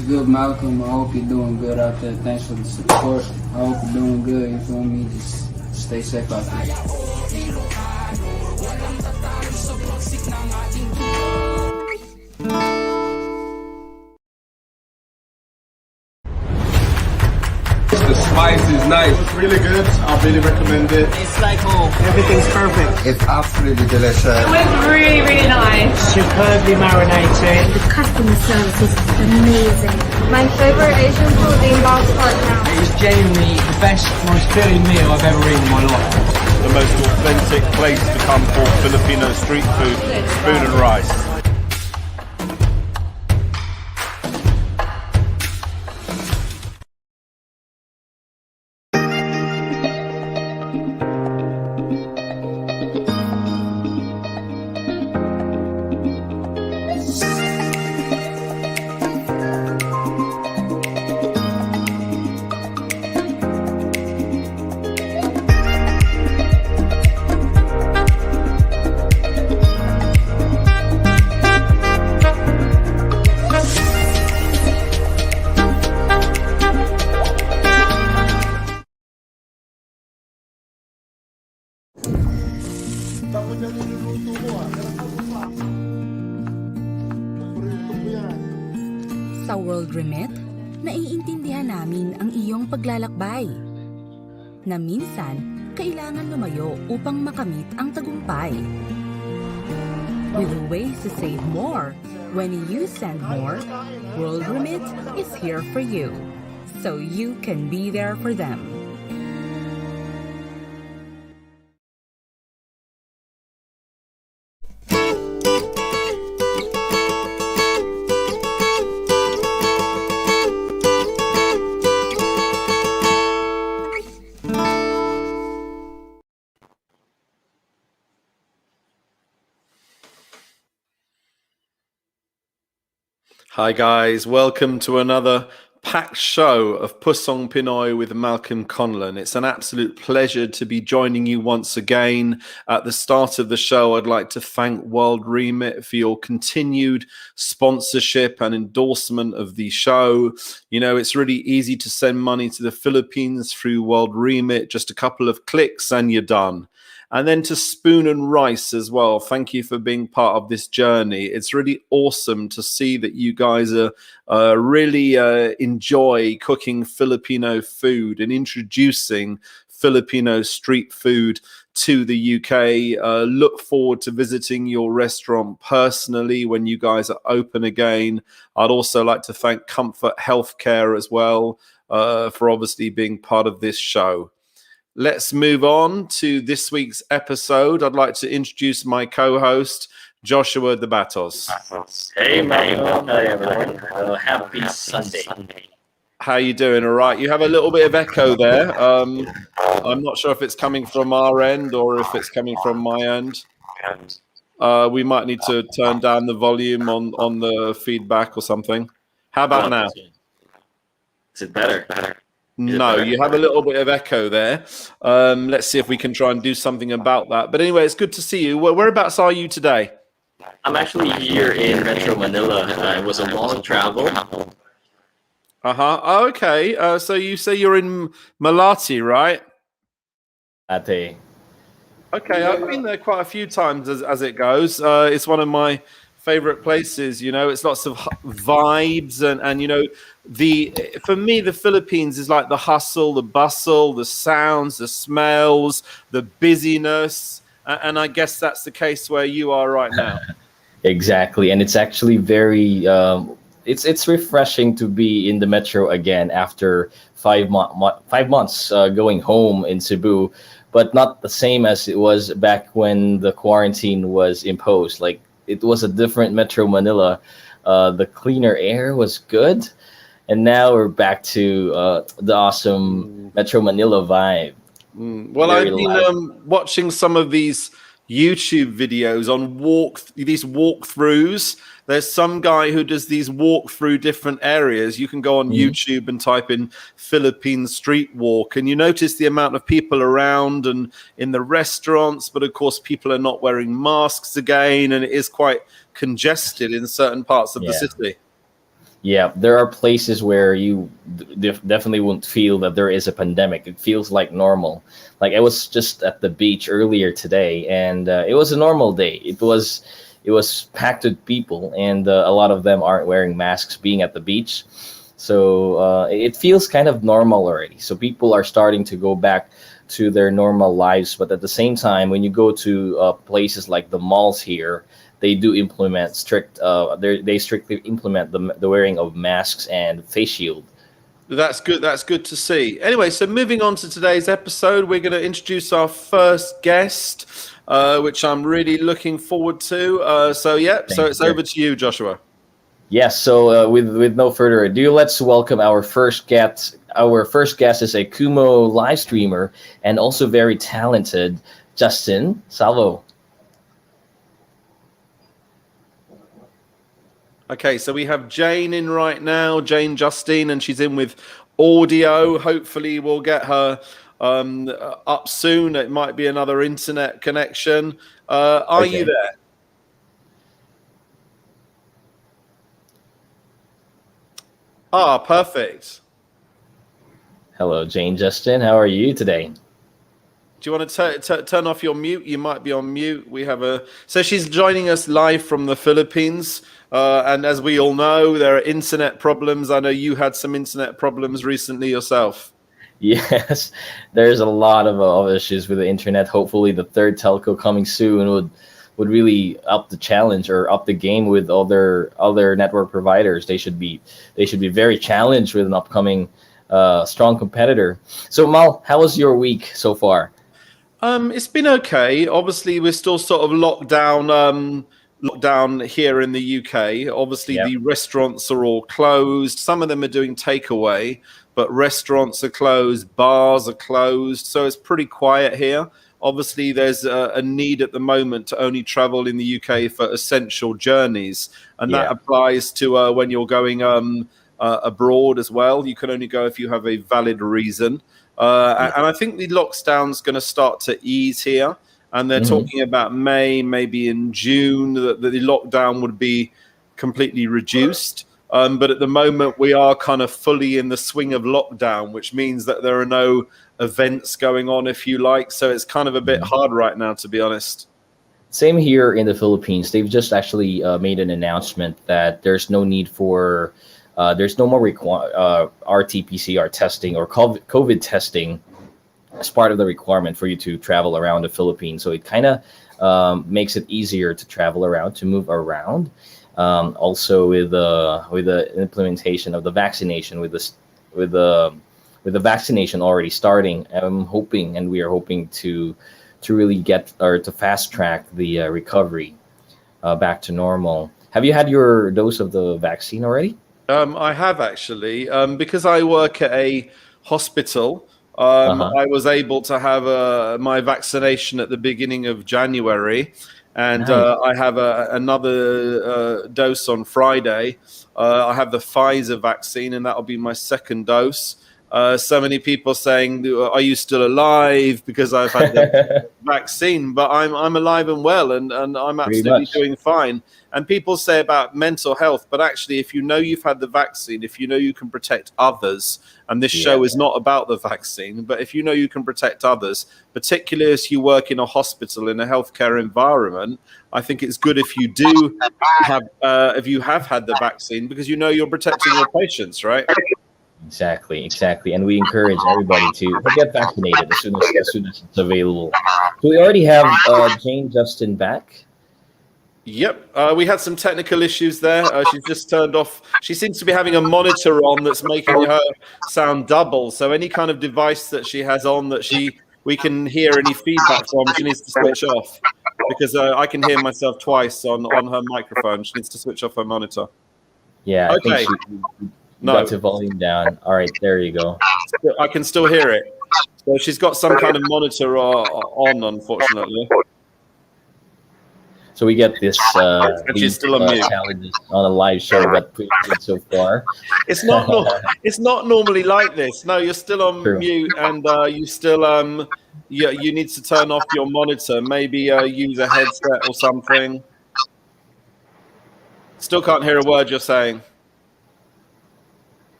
What's good, Malcolm? I hope you're doing good out there. Thanks for the support. I hope you're doing good. You feel me? Just stay safe out there. The spice is nice. It's really good. I really recommend it. It's like home. Everything's perfect. It's absolutely delicious. It was really, really nice. Superbly marinated. The customer service is amazing. My favorite Asian food in Bangkok now. It was genuinely the best, most filling meal I've ever eaten in my life. The most authentic place to come for Filipino street food, spoon and rice. Sa World Remit, naiintindihan namin ang iyong paglalakbay. Na minsan, kailangan lumayo upang makamit ang tagumpay. With ways to save more, when you send more, World Remit is here for you, so you can be there for them. Hi guys, welcome to another packed show of Pusong Pinoy with Malcolm Conlon. It's an absolute pleasure to be joining you once again. At the start of the show, I'd like to thank World Remit for your continued sponsorship and endorsement of the show. You know, it's really easy to send money to the Philippines through World Remit, just a couple of clicks and you're done. And then to Spoon and Rice as well. Thank you for being part of this journey. It's really awesome to see that you guys are really enjoy cooking Filipino food and introducing Filipino street food to the UK. Look forward to visiting your restaurant personally when you guys are open again. I'd also like to thank Comfort Healthcare as well for obviously being part of this show. Let's move on to this week's episode. I'd like to introduce my co-host, Joshua De Batos. Hey, Michael. Hi, everyone. Happy Sunday. How you doing? All right. You have a little bit of echo there. I'm not sure if it's coming from our end or if it's coming from my end. We might need to turn down the volume on the feedback or something. How about now? Is it better? No, you have a little bit of echo there. Let's see if we can try and do something about that. But anyway, it's good to see you. Whereabouts are you today? I'm actually here in Metro Manila. It was a long travel. Oh, okay. So you say you're in Malati, right? Ate. Okay, I've been there quite a few times as it goes. It's one of my favorite places. You know, it's lots of vibes and you know, for me the Philippines is like the hustle, the bustle, the sounds, the smells, the busyness, and I guess that's the case where you are right now. Exactly, and it's actually very it's refreshing to be in the metro again after 5 months going home in Cebu, but not the same as it was back when the quarantine was imposed. Like, it was a different Metro Manila. The cleaner air was good. And now we're back to the awesome Metro Manila vibe. Well, I've been watching some of these YouTube videos on these walkthroughs. There's some guy who does these walk through different areas. You can go on YouTube and type in Philippine street walk, and you notice the amount of people around and in the restaurants. But of course, people are not wearing masks again, and it is quite congested in certain parts of the city. Yeah, there are places where you definitely won't feel that there is a pandemic. It feels like normal. Like I was just at the beach earlier today, and it was a normal day. It was packed with people, and a lot of them aren't wearing masks, being at the beach. So it feels kind of normal already. So people are starting to go back to their normal lives, but at the same time, when you go to places like the malls here, they do implement they strictly implement the wearing of masks and face shield. That's good. That's good to see. Anyway, so moving on to today's episode, we're going to introduce our first guest, which I'm really looking forward to. So it's over to you, Joshua. Yes. So with no further ado, let's welcome our first guest. Our first guest is a Kumu live streamer and also very talented, Justine Salvo. Okay, so we have Jane in right now, Jane Justine, and she's in with audio. Hopefully, we'll get her up soon. It might be another internet connection. Are you there? Ah, perfect. Hello, Jane Justine. How are you today? Do you want to turn off your mute? You might be on mute. So she's joining us live from the Philippines. And as we all know, there are internet problems. I know you had some internet problems recently yourself. Yes, there's a lot of issues with the internet. Hopefully, the third telco coming soon would really up the challenge or up the game with other network providers. They should be very challenged with an upcoming strong competitor. So Mal, how was your week so far? It's been okay. Obviously, we're still sort of locked down here in the UK. Obviously, the restaurants are all closed. Some of them are doing takeaway, but restaurants are closed, bars are closed. So it's pretty quiet here. Obviously, there's a need at the moment to only travel in the UK for essential journeys. And that applies to when you're going abroad as well. You can only go if you have a valid reason. And I think the lockdown's going to start to ease here. And they're talking about May, maybe in June, that the lockdown would be completely reduced. But at the moment, we are kind of fully in the swing of lockdown, which means that there are no events going on, if you like. So it's kind of a bit hard right now, to be honest. Same here in the Philippines. They've just actually made an announcement that there's no need for, there's no more RT-PCR testing or COVID testing as part of the requirement for you to travel around the Philippines. So it kind of makes it easier to travel around, to move around. Also with the implementation of the vaccination, with the vaccination already starting, I'm hoping, and we are hoping to really get or to fast track the recovery back to normal. Have you had your dose of the vaccine already? I have actually, because I work at a hospital. I was able to have my vaccination at the beginning of January, and Nice. I have another dose on Friday. I have the Pfizer vaccine, and that'll be my second dose. So many people saying, "Are you still alive?" Because I've had the vaccine, but I'm alive and well, and I'm absolutely doing fine. And people say about mental health, but actually, if you know you've had the vaccine, if you know you can protect others, and this show is not about the vaccine, but if you know you can protect others, particularly as you work in a hospital, in a healthcare environment, I think it's good if you do have, if you have had the vaccine, because you know you're protecting your patients, right? Exactly. And we encourage everybody to get vaccinated as soon as it's available. So we already have Jane Justine back. Yep, we had some technical issues there. She's just turned off. She seems to be having a monitor on that's making her sound double. So any kind of device that she has on that we can hear any feedback from, she needs to switch off, because I can hear myself twice on her microphone. She needs to switch off her monitor. Yeah, Okay. I think she got to volume down. All right, there you go. I can still hear it. So she's got some kind of monitor on, unfortunately. So we get this And she's still on mute. challenges on a live show, but pretty good so far. It's not normally like this. No, you're still on mute, and you still you need to turn off your monitor. Maybe use a headset or something. Still can't hear a word you're saying.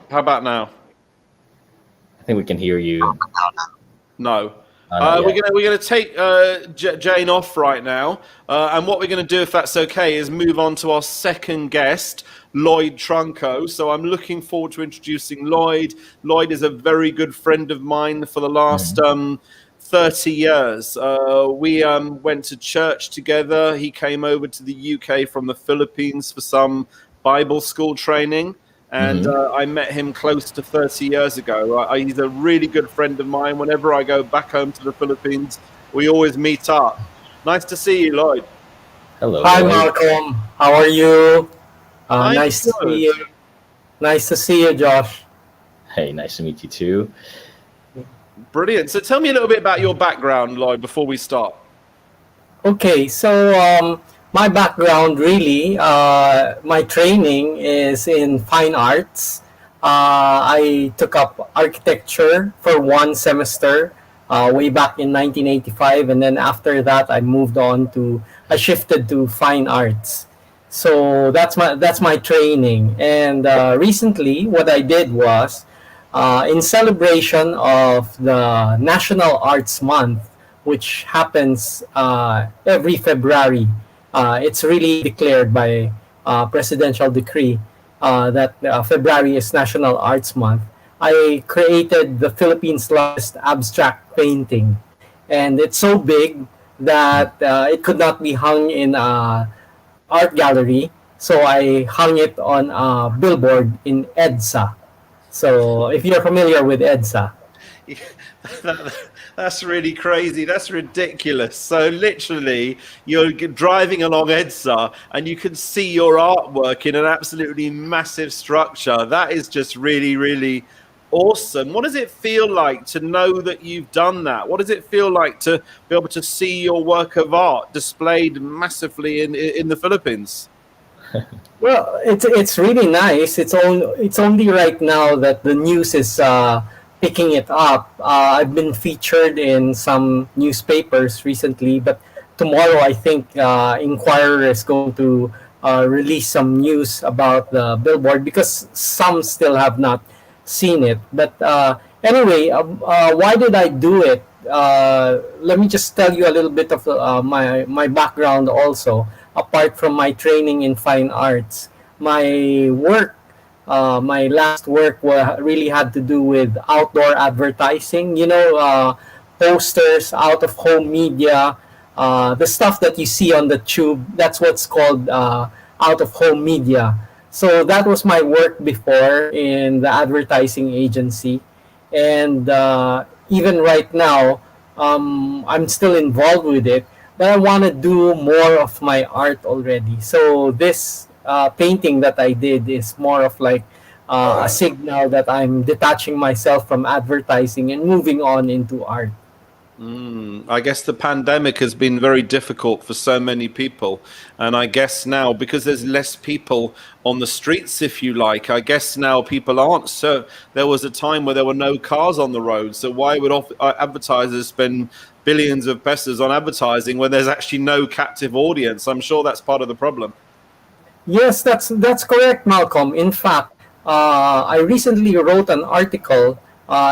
How about now? I think we can hear you. No. Not We're yet. gonna take Jane off right now, and what we're gonna do, if that's okay, is move on to our second guest, Lloyd Trunco. So I'm looking forward to introducing Lloyd. Lloyd is a very good friend of mine for the last 30 years. We went to church together. He came over to the UK from the Philippines for some Bible school training. And I met him close to 30 years ago. He's a really good friend of mine. Whenever I go back home to the Philippines, we always meet up. Nice to see you, Lloyd. Hello. Hi, Lloyd. Malcolm. How are you? I'm Nice to good. see you. Nice to see you, Josh. Hey, nice to meet you too. Brilliant. So tell me a little bit about your background, Lloyd, before we start. Okay, so my background really, my training is in fine arts. I took up architecture for one semester way back in 1985, and then after that, I shifted to fine arts. So that's my training. And recently, what I did was, in celebration of the National Arts Month, which happens every February. It's really declared by presidential decree that February is National Arts Month. I created the Philippines' largest abstract painting, and it's so big that it could not be hung in an art gallery. So I hung it on a billboard in EDSA. So if you're familiar with EDSA. That's really crazy. That's ridiculous. So literally, you're driving along EDSA and you can see your artwork in an absolutely massive structure. That is just really, really awesome. What does it feel like to know that you've done that? What does it feel like to be able to see your work of art displayed massively in the Philippines? Well, it's really nice. It's only right now that the news is picking it up. I've been featured in some newspapers recently, but tomorrow I think Inquirer is going to release some news about the billboard because some still have not seen it. But anyway, why did I do it? Let me just tell you a little bit of my background also. Apart from my training in fine arts, my last work really had to do with outdoor advertising. Posters, out of home media, the stuff that you see on the tube. That's what's called out of home media. So that was my work before in the advertising agency, and even right now, I'm still involved with it. But I want to do more of my art already. So this painting that I did is more of like a signal that I'm detaching myself from advertising and moving on into art. I guess the pandemic has been very difficult for so many people. And I guess now, because there's less people on the streets, if you like, I guess now people aren't. So there was a time where there were no cars on the road. So why would advertisers spend billions of pesos on advertising when there's actually no captive audience? I'm sure that's part of the problem. Yes, that's correct, Malcolm. In fact, I recently wrote an article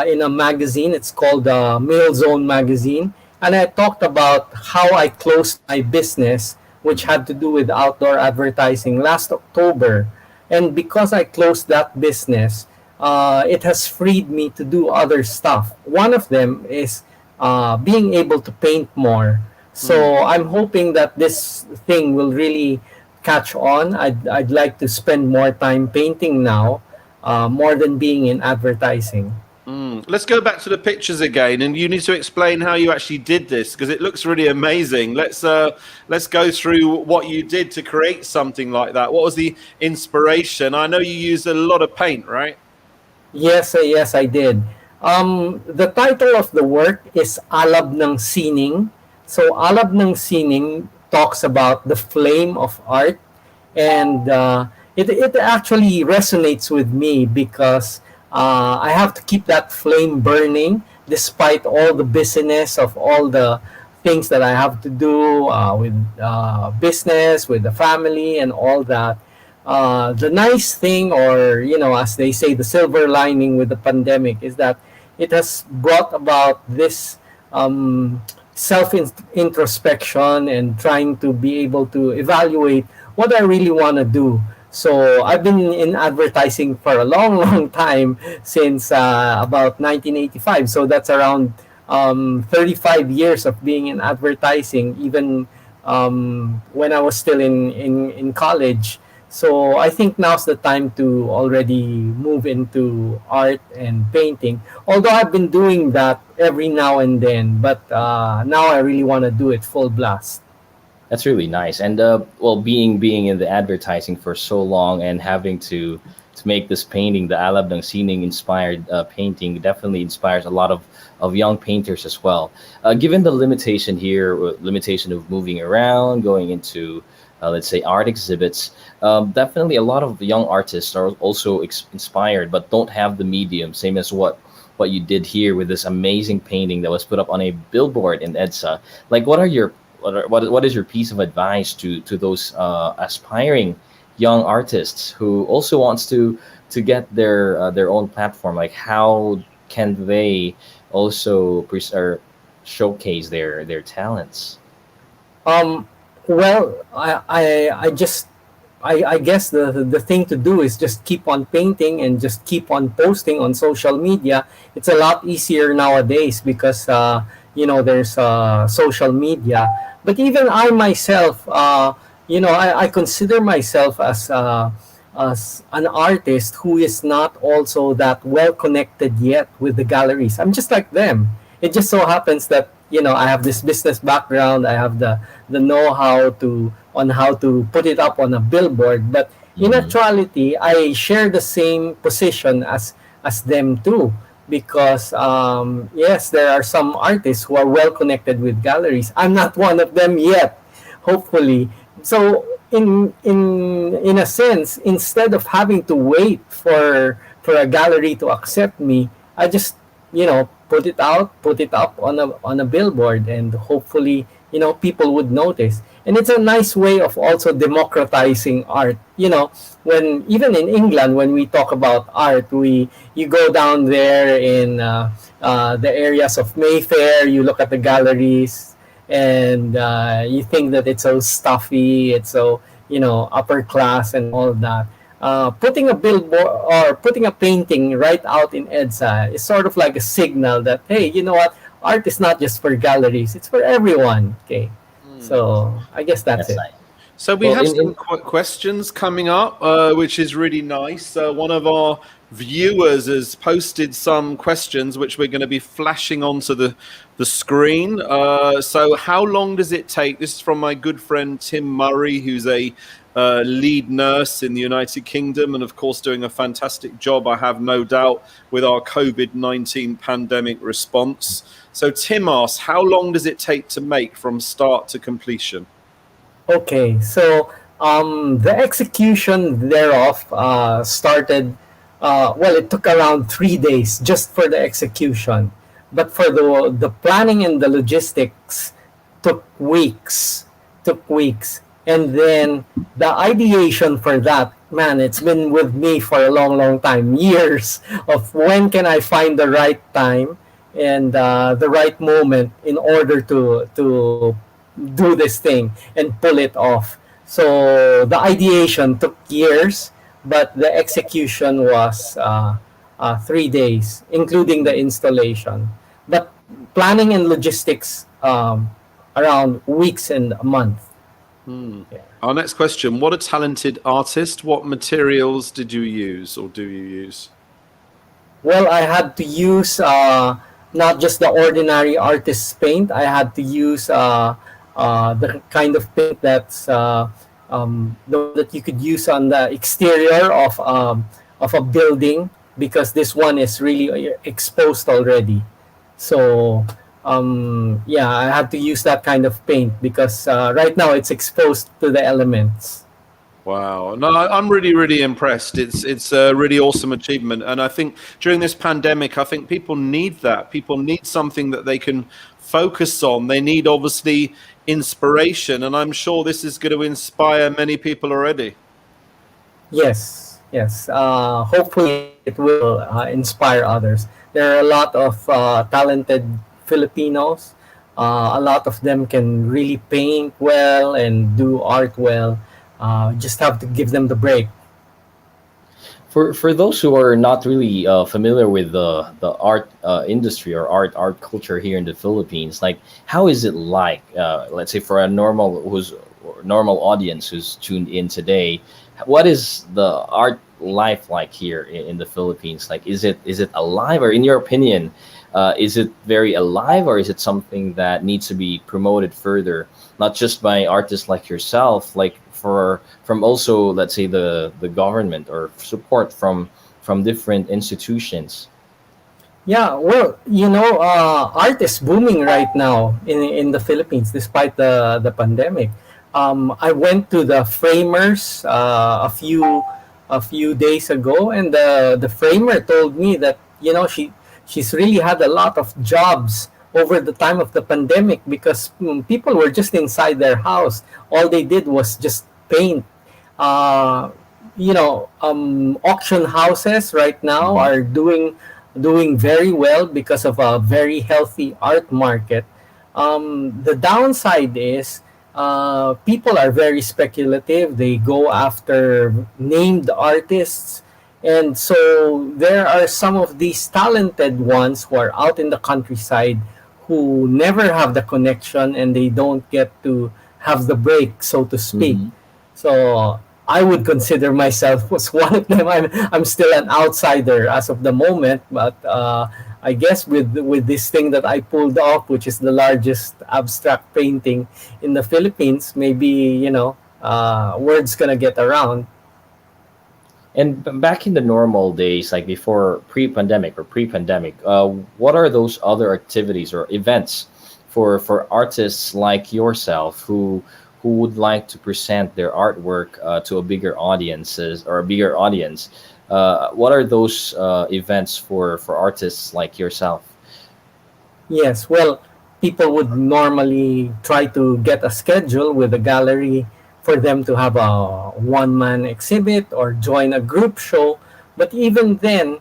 in a magazine. It's called Mail Zone magazine, and I talked about how I closed my business, which had to do with outdoor advertising, last October. And because I closed that business, it has freed me to do other stuff. One of them is being able to paint more. So I'm hoping that this thing will really catch on. I'd like to spend more time painting now, more than being in advertising. Let's go back to the pictures again, and you need to explain how you actually did this because it looks really amazing. Let's go through what you did to create something like that. What was the inspiration? I know you used a lot of paint, right? Yes, I did. The title of the work is Alab ng Sining. So Alab ng Sining talks about the flame of art, and it actually resonates with me because I have to keep that flame burning despite all the busyness of all the things that I have to do with business, with the family, and all that. the nice thing, or as they say, the silver lining with the pandemic is that it has brought about this self introspection and trying to be able to evaluate what I really want to do. So I've been in advertising for a long, long time, since about 1985. So that's around 35 years of being in advertising, even when I was still in college. So I think now's the time to already move into art and painting. Although I've been doing that every now and then, but now I really want to do it full blast. That's really nice. And well, being in the advertising for so long and having to make this painting, the Alab ng Sining inspired painting, definitely inspires a lot of young painters as well. Given the limitation here, limitation of moving around, going into let's say art exhibits, definitely a lot of young artists are also inspired but don't have the medium, same as what you did here with this amazing painting that was put up on a billboard in EDSA. Like, what is your piece of advice to those aspiring young artists who also wants to get their own platform? Like, how can they also or showcase their talents? Well, I guess the thing to do is just keep on painting and just keep on posting on social media. It's a lot easier nowadays because there's social media. But even I myself, I consider myself as an artist who is not also that well connected yet with the galleries. I'm just like them. It just so happens that I have this business background. I have the know-how on how to put it up on a billboard. But in actuality, I share the same position as them too, because yes, there are some artists who are well connected with galleries. I'm not one of them yet, hopefully. So in a sense, instead of having to wait for a gallery to accept me, I just put it up on a billboard, and hopefully people would notice. And it's a nice way of also democratizing art. When even in England, when we talk about art, you go down there in the areas of Mayfair, you look at the galleries, and you think that it's so stuffy, it's so upper class and all of that. Putting a billboard or putting a painting right out in EDSA is sort of like a signal that, hey, you know what, art is not just for galleries, it's for everyone. Okay. So I guess that's it. Nice. So we have some questions coming up, which is really nice. One of our viewers has posted some questions which we're going to be flashing onto the screen. So how long does it take? This is from my good friend Tim Murray, who's a lead nurse in the United Kingdom, and of course doing a fantastic job, I have no doubt, with our COVID-19 pandemic response. So Tim asks, how long does it take to make from start to completion? Okay, so the execution thereof started, it took around 3 days just for the execution. But for the planning and the logistics took weeks. And then the ideation for that, man, it's been with me for a long, long time, years of when can I find the right time and the right moment in order to do this thing and pull it off. So the ideation took years, but the execution was 3 days, including the installation. But planning and logistics around weeks and a month. Yeah. Our next question, what a talented artist. What materials did you use or do you use? Well, I had to use not just the ordinary artist's paint. I had to use the kind of paint that's that you could use on the exterior of a building, because this one is really exposed already. So I had to use that kind of paint because right now it's exposed to the elements. Wow. No, I'm really, really impressed. It's a really awesome achievement. And I think during this pandemic, I think people need that. People need something that they can focus on. They need, obviously, inspiration. And I'm sure this is going to inspire many people already. Yes, yes. Hopefully, it will inspire others. There are a lot of talented Filipinos. A lot of them can really paint well and do art well. Just have to give them the break. For those who are not really familiar with the art industry or art culture here in the Philippines, like how is it like? Let's say for a normal audience who's tuned in today, what is the art life like here in the Philippines? Like, is it alive, or in your opinion, is it very alive, or is it something that needs to be promoted further, not just by artists like yourself, like from also, let's say, the government or support from different institutions? Yeah, well, art is booming right now in the Philippines despite the pandemic. I went to the Framers a few days ago, and the framer told me that she's really had a lot of jobs over the time of the pandemic because people were just inside their house. All they did was just paint. Uh, Auction houses right now Hmm. are doing very well because of a very healthy art market. The downside is people are very speculative. They go after named artists. And so there are some of these talented ones who are out in the countryside who never have the connection and they don't get to have the break, so to speak. Hmm. So I would consider myself as one of them. I'm still an outsider as of the moment, but I guess with this thing that I pulled off, which is the largest abstract painting in the Philippines, maybe word's gonna get around. And back in the normal days, like before pre-pandemic, what are those other activities or events for artists like yourself who would like to present their artwork to a bigger audiences or a bigger audience? What are those events for artists like yourself? Yes, well, people would normally try to get a schedule with a gallery for them to have a one-man exhibit or join a group show. But even then,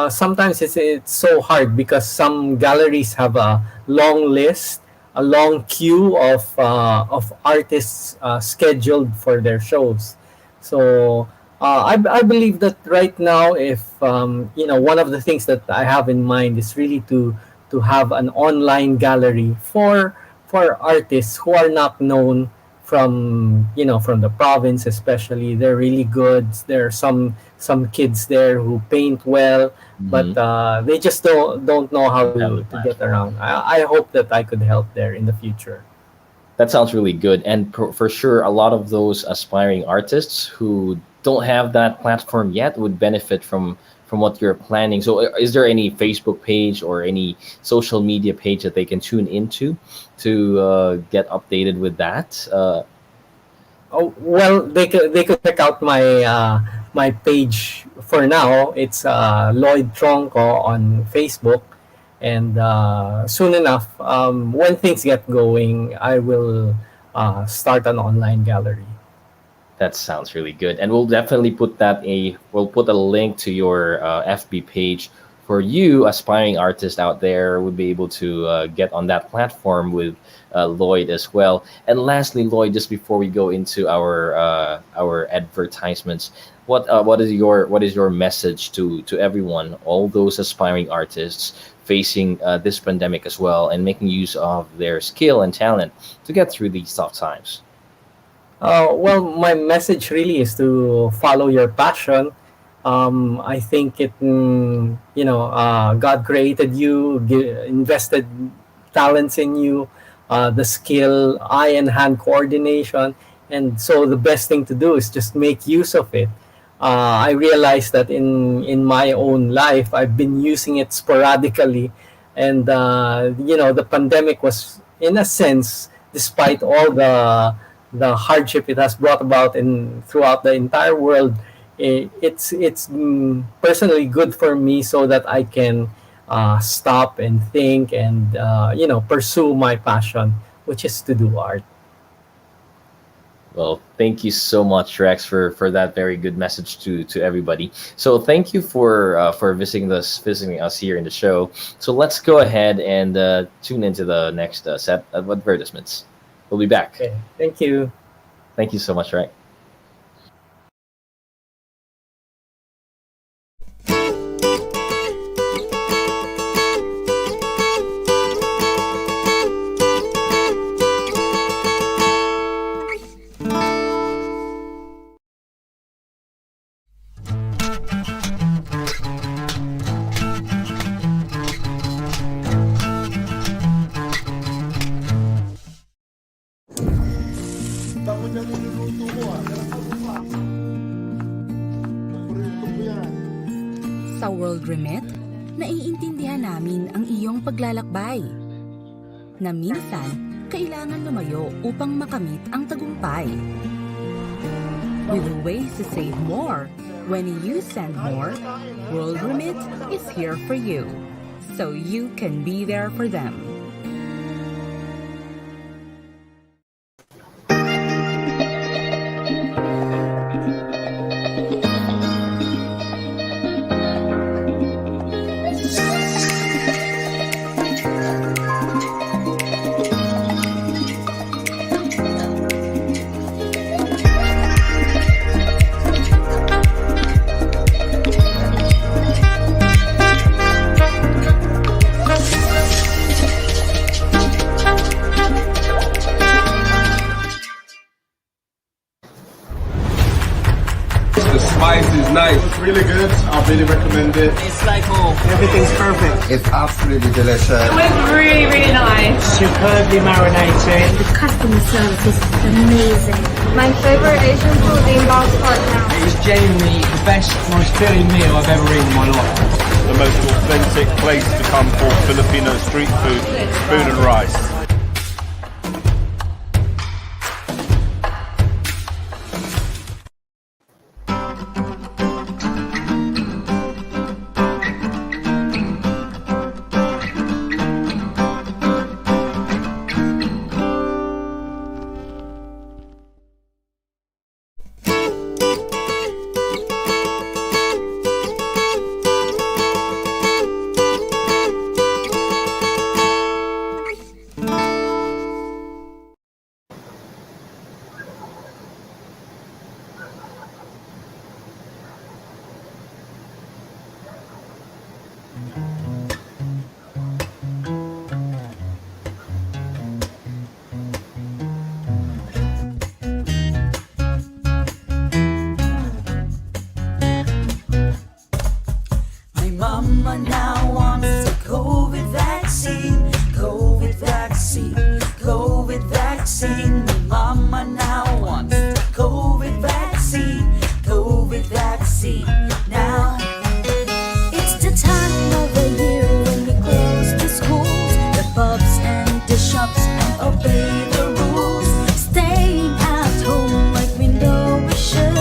sometimes it's so hard because some galleries have a long list, a long queue of artists scheduled for their shows. So I believe that right now, if one of the things that I have in mind is really to have an online gallery for artists who are not known from the province. Especially, they're really good. There are some kids there who paint well, but Hmm. they just don't know how Have the to get platform. around. I hope that I could help there in the future. That sounds really good. And for sure, a lot of those aspiring artists who don't have that platform yet would benefit from what you're planning. So, is there any Facebook page or any social media page that they can tune into to get updated with that? Oh, well, they could check out my page for now. It's Lloyd Trunco on Facebook, and soon enough, when things get going, I will start an online gallery. That sounds really good, and we'll definitely we'll put a link to your FB page for you aspiring artists out there would be able to get on that platform with Lloyd as well. And lastly, Lloyd, just before we go into our advertisements, what is your message to everyone, all those aspiring artists facing this pandemic as well, and making use of their skill and talent to get through these tough times? Well, my message really is to follow your passion. I think God created you, invested talents in you, the skill, eye and hand coordination, and so the best thing to do is just make use of it. I realized that in my own life, I've been using it sporadically, and the pandemic was, in a sense, despite all the hardship it has brought about in throughout the entire world, it's personally good for me so that I can stop and think and pursue my passion, which is to do art. Well, thank you so much, Rex, for that very good message to everybody. So thank you for visiting us here in the show. So let's go ahead and tune into the next set of advertisements. We'll be back. Okay. Thank you. Thank you so much, Rex. Sa World Remit, naiintindihan namin ang iyong paglalakbay. Na minsan, kailangan lumayo upang makamit ang tagumpay. With ways to save more, when you send more, World Remit is here for you, so you can be there for them. The spice is nice. It's really good. I really recommend it. It's like home. Everything's perfect. It's absolutely delicious. It was really, really nice. Superbly marinated. The customer service is amazing. My favorite Asian food in Bangkok now. It was genuinely the best, most filling meal I've ever eaten in my life. The most authentic place to come for Filipino street food, food and rice. Mama now wants a COVID vaccine, COVID vaccine, COVID vaccine. My mama now wants a COVID vaccine, COVID vaccine. Now it's the time of the year when we close the schools, the pubs and the shops, and obey the rules. Staying at home like we know we should.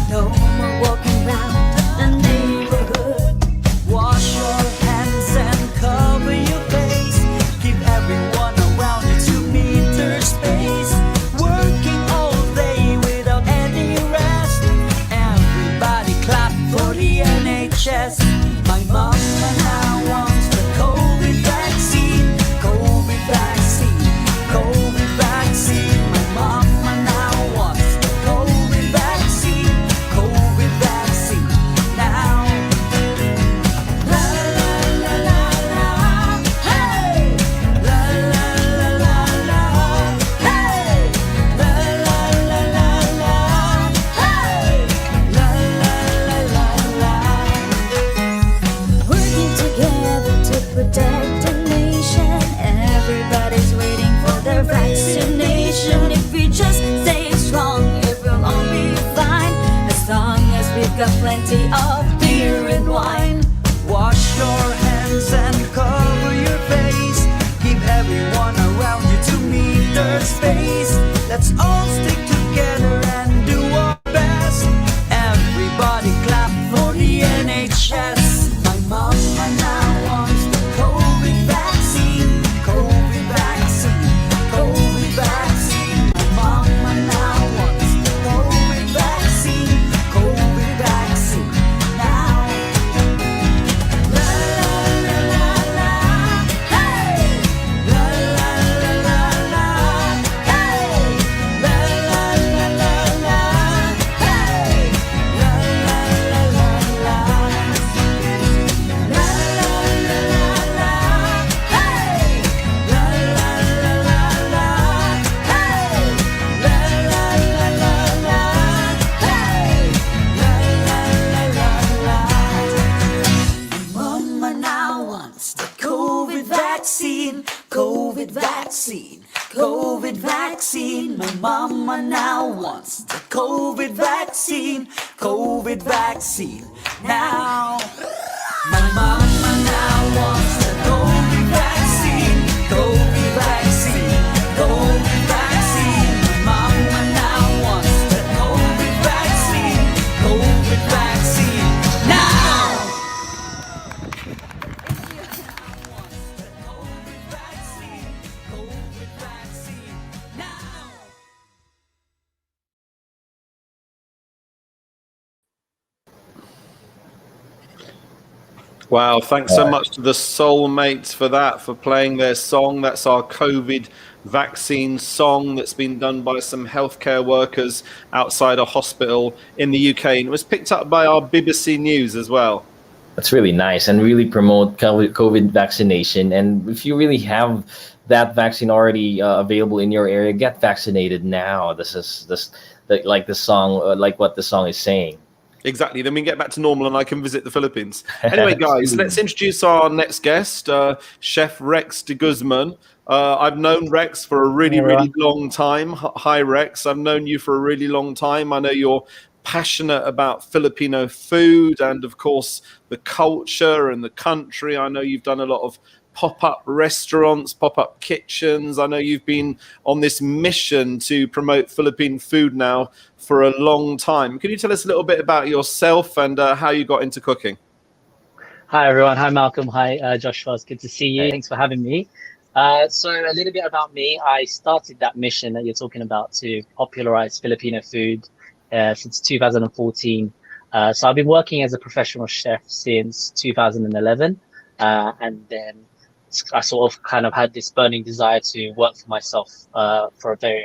No more walking around the neighborhood. Wash your hands and cover your face. Keep everyone around you 2 meter space. Working all day without any rest. Everybody clap for the NHS. My mama now wants the COVID vaccine, COVID vaccine, COVID vaccine. My mama now wants the COVID vaccine, COVID vaccine. Now la la la la la, hey! La la la la la, hey! La la la la la, hey! La la la la la. Working together to protect the nation. Everybody's waiting for their vaccination. If we just stay strong, it will all be fine. As long as we've got plenty of beer and wine. Wash your hands and cover your face. Keep everyone around you 2 meter space. Let's all stick together and do our best. Everybody clap for the NHS. My mama now wants the COVID vaccine, COVID vaccine, COVID vaccine. My mama now wants COVID vaccine. COVID vaccine. My mama now wants the COVID vaccine. COVID vaccine. Now, my mama now wants the COVID vaccine. COVID vaccine. COVID vaccine. My mama now wants the COVID vaccine. COVID vaccine. Now. Wow, thanks so much to the Soulmates for that, for playing their song. That's our COVID vaccine song that's been done by some healthcare workers outside a hospital in the UK. And it was picked up by our BBC News as well. That's really nice and really promote COVID vaccination. And if you really have that vaccine already available in your area, get vaccinated now. Like the song, like what the song is saying. Exactly. Then we can get back to normal and I can visit the Philippines. Anyway, guys, let's introduce our next guest, Chef Rex De Guzman. I've known Rex for a really long time. Hi, Rex. I've known you for a really long time. I know you're passionate about Filipino food and, of course, the culture and the country. I know you've done a lot of pop-up restaurants, pop-up kitchens. I know you've been on this mission to promote Philippine food now for a long time. Can you tell us a little bit about yourself and how you got into cooking? Hi, everyone. Hi, Malcolm. Hi, Joshua. It's good to see you. Thanks for having me. So a little bit about me. I started that mission that you're talking about to popularize Filipino food since 2014. So I've been working as a professional chef since 2011. And then I sort of kind of had this burning desire to work for myself from a very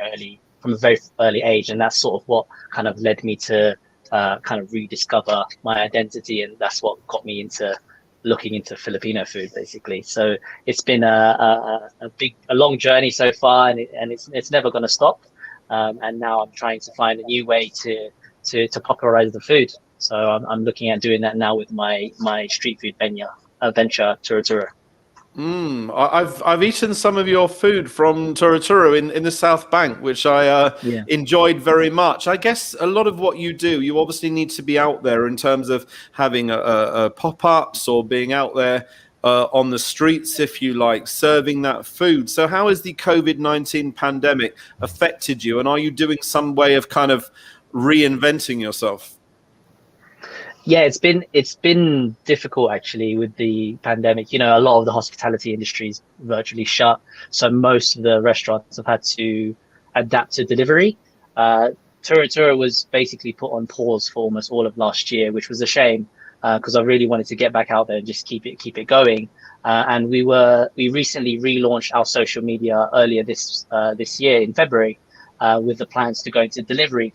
early age. And that's sort of what kind of led me to kind of rediscover my identity. And that's what got me into looking into Filipino food, basically. So it's been a long journey so far, and it's never going to stop. And now I'm trying to find a new way to popularize the food. So I'm looking at doing that now with my street food venture, Turo. I've eaten some of your food from Turo in the South Bank, which I enjoyed very much. I guess a lot of what you do, you obviously need to be out there in terms of having a pop-ups or being out there on the streets, if you like, serving that food. So how has the COVID-19 pandemic affected you? And are you doing some way of kind of reinventing yourself? Yeah, it's been difficult actually with the pandemic. You know, a lot of the hospitality industry is virtually shut, so most of the restaurants have had to adapt to delivery. Turo was basically put on pause for almost all of last year, which was a shame because I really wanted to get back out there and just keep it going. And we recently relaunched our social media earlier this year in February with the plans to go into delivery,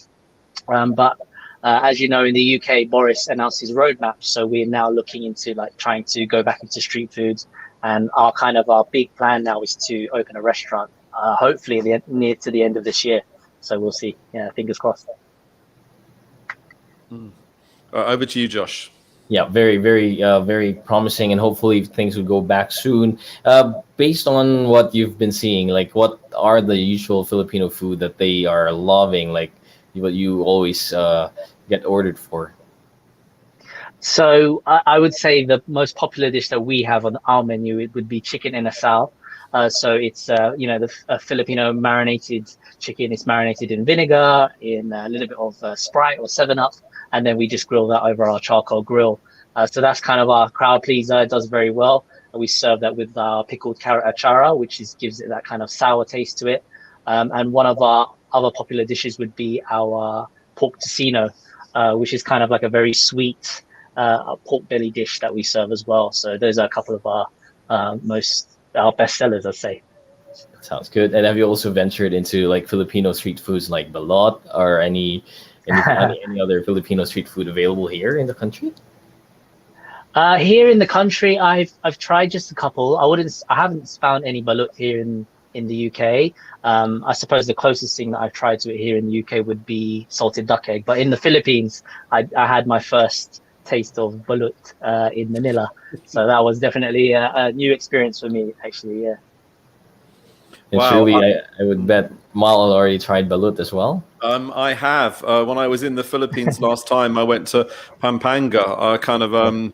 but as you know, in the UK, Boris announced his roadmap. So we're now looking into trying to go back into street foods. And our big plan now is to open a restaurant, hopefully near to the end of this year. So we'll see. Yeah, fingers crossed. Over to you, Josh. Yeah, very, very, very promising, and hopefully things will go back soon. Based on what you've been seeing, what are the usual Filipino food that they are loving, what you always get ordered for? So I would say the most popular dish that we have on our menu, it would be chicken in asal. So it's the Filipino marinated chicken. It's marinated in vinegar, in a little bit of Sprite or 7-Up, and then we just grill that over our charcoal grill. So that's kind of our crowd pleaser. It does very well. We serve that with our pickled carrot achara, which gives it that kind of sour taste to it. And one of our other popular dishes would be our pork tocino, which is kind of like a very sweet pork belly dish that we serve as well. So those are a couple of our best sellers, I'd say. Sounds good. And have you also ventured into Filipino street foods like balot or any other Filipino street food available here in the country? Here in the country, I've tried just a couple. I haven't found any balut here in the UK. I suppose the closest thing that I've tried to it here in the UK would be salted duck egg. But in the Philippines, I had my first taste of balut in Manila. So that was definitely a new experience for me, actually, yeah. And Wow, surely I would bet Mal already tried balut as well. I have. When I was in the Philippines last time, I went to Pampanga. I kind of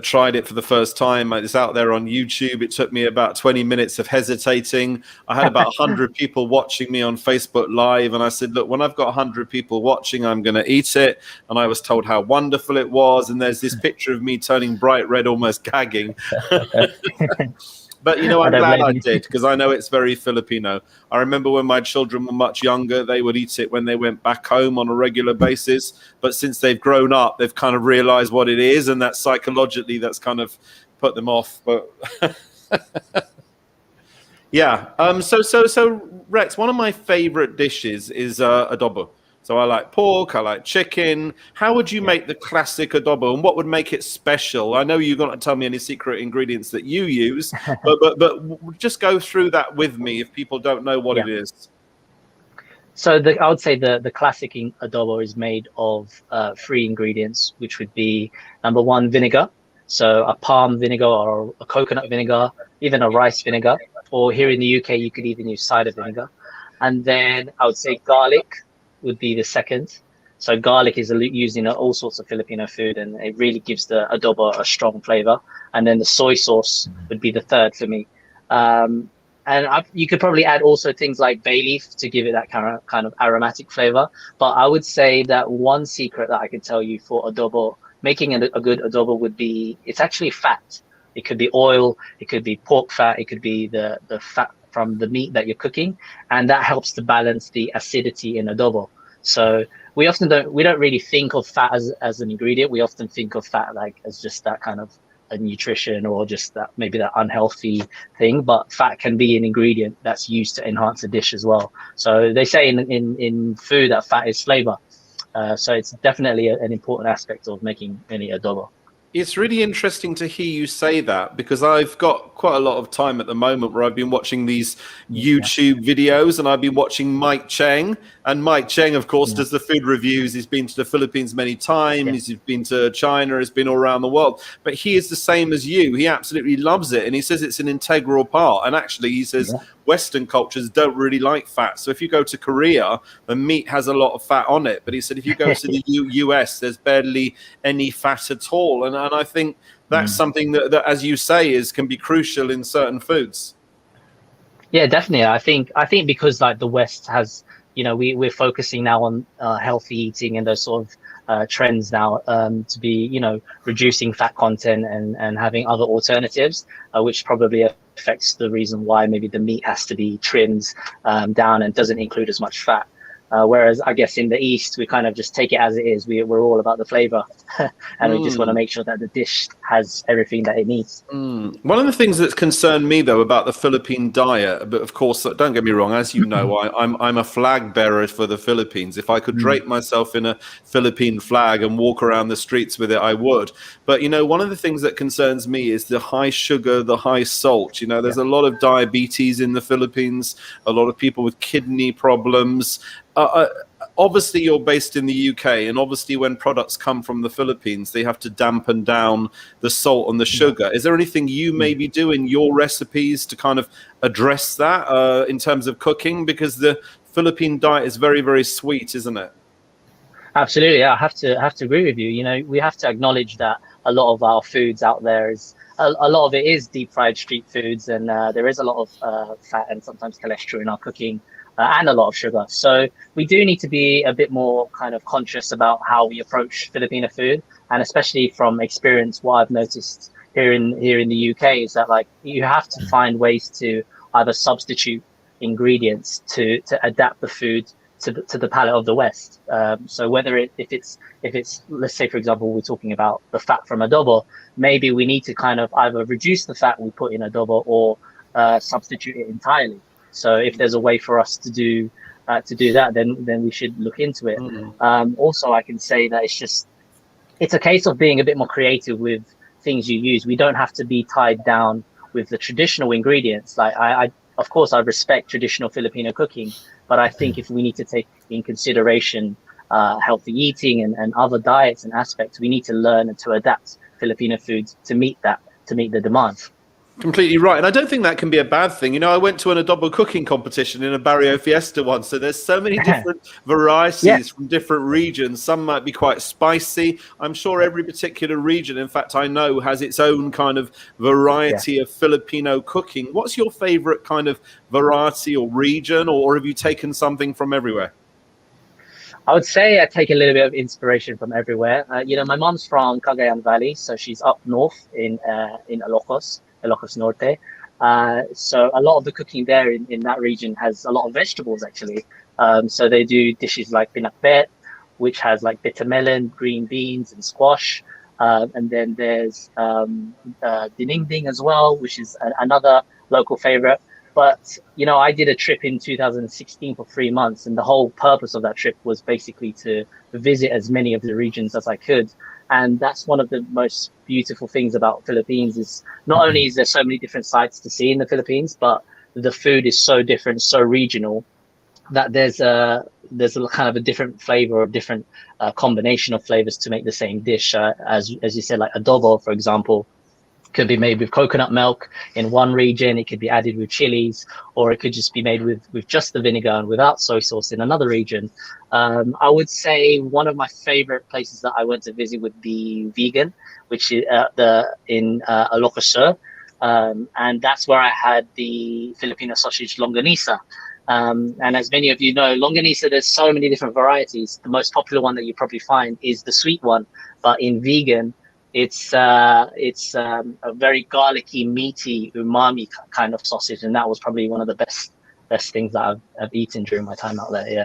tried it for the first time. It's out there on YouTube. It took me about 20 minutes of hesitating. I had about 100 people watching me on Facebook Live, and I said, look, when I've got 100 people watching, I'm going to eat it. And I was told how wonderful it was. And there's this picture of me turning bright red, almost gagging. But, you know, I'm glad I did, because I know it's very Filipino. I remember when my children were much younger, they would eat it when they went back home on a regular basis. But since they've grown up, they've kind of realized what it is, and that psychologically that's kind of put them off. But yeah. So Rex, one of my favorite dishes is adobo. So I like pork, I like chicken. How would you make the classic adobo, and what would make it special? I know you're going to tell me any secret ingredients that you use, but just go through that with me if people don't know what it is. So I would say the classic adobo is made of 3 ingredients, which would be number 1, vinegar. So a palm vinegar or a coconut vinegar, even a rice vinegar, or here in the UK, you could even use cider vinegar. And then I would say garlic would be the second. So garlic is used in all sorts of Filipino food, and it really gives the adobo a strong flavor. And then the soy sauce would be the third for me. And you could probably add also things like bay leaf to give it that kind of aromatic flavor. But I would say that one secret that I can tell you for adobo, making a good adobo, would be, it's actually fat. It could be oil, it could be pork fat, it could be the fat from the meat that you're cooking, and that helps to balance the acidity in adobo. So we don't really think of fat as an ingredient. We often think of fat like as just that kind of a nutrition, or just that maybe that unhealthy thing. But fat can be an ingredient that's used to enhance a dish as well. So they say in food that fat is flavor. So it's definitely an important aspect of making any adobo. It's really interesting to hear you say that, because I've got quite a lot of time at the moment where I've been watching these YouTube videos, and I've been watching Mike Cheng. And Mike Cheng, of course, does the food reviews. He's been to the Philippines many times. He's been to China. He's been all around the world. But he is the same as you. He absolutely loves it. And he says it's an integral part. And actually, he says Western cultures don't really like fat. So if you go to Korea, the meat has a lot of fat on it. But he said if you go to the US, there's barely any fat at all. And I think that's something that, as you say, can be crucial in certain foods. Yeah, definitely. I think because like the West has, we're focusing now on healthy eating and those sort of trends now, to be, reducing fat content and having other alternatives, which probably affects the reason why maybe the meat has to be trimmed down and doesn't include as much fat. Whereas I guess in the East, we kind of just take it as it is. We're all about the flavor, and we just want to make sure that the dish has everything that it needs. One of the things that's concerned me, though, about the Philippine diet, but of course, don't get me wrong, as you know, I'm a flag bearer for the Philippines. If I could drape myself in a Philippine flag and walk around the streets with it, I would. But, one of the things that concerns me is the high sugar, the high salt. There's a lot of diabetes in the Philippines, a lot of people with kidney problems. Obviously, you're based in the UK, and obviously when products come from the Philippines, they have to dampen down the salt and the sugar. Is there anything you maybe do in your recipes to kind of address that in terms of cooking? Because the Philippine diet is very, very sweet, isn't it? Absolutely, I have to agree with you. We have to acknowledge that a lot of our foods out there is a lot of it is deep fried street foods, and there is a lot of fat and sometimes cholesterol in our cooking. And a lot of sugar. So we do need to be a bit more kind of conscious about how we approach Filipino food, and especially from experience, what I've noticed here in the UK is that like you have to find ways to either substitute ingredients to adapt the food to the palate of the West. So whether if it's let's say for example we're talking about the fat from adobo, maybe we need to kind of either reduce the fat we put in adobo or substitute it entirely. So if there's a way for us to do that, then we should look into it. Also, I can say that it's a case of being a bit more creative with things you use. We don't have to be tied down with the traditional ingredients. Like I of course, I respect traditional Filipino cooking, but I think if we need to take in consideration healthy eating and other diets and aspects, we need to learn and to adapt Filipino foods to meet the demand. Completely right. And I don't think that can be a bad thing. You know, I went to an adobo cooking competition in a barrio fiesta once. So there's so many different varieties from different regions. Some might be quite spicy. I'm sure every particular region, in fact, I know, has its own kind of variety of Filipino cooking. What's your favorite kind of variety or region, or have you taken something from everywhere? I would say I take a little bit of inspiration from everywhere. You know, my mom's from Cagayan Valley, so she's up north in Ilocos Norte. So a lot of the cooking there in that region has a lot of vegetables actually. So they do dishes like pinakbet, which has like bitter melon, green beans, and squash. And then there's dinengding as well, which is another local favorite. But, you know, I did a trip in 2016 for 3 months, and the whole purpose of that trip was basically to visit as many of the regions as I could. And that's one of the most beautiful things about Philippines is not only is there so many different sites to see in the Philippines, but the food is so different, so regional, that there's a kind of a different flavor or different combination of flavors to make the same dish. As you said, like adobo, for example, could be made with coconut milk in one region, it could be added with chilies, or it could just be made with just the vinegar and without soy sauce in another region. I would say one of my favorite places that I went to visit would be Vegan, which is in Ilocos Sur. And that's where I had the Filipino sausage longanisa. And as many of you know, longanisa, there's so many different varieties. The most popular one that you probably find is the sweet one, but in Vegan, it's a very garlicky, meaty, umami kind of sausage, and that was probably one of the best things that I've eaten during my time out there. Yeah,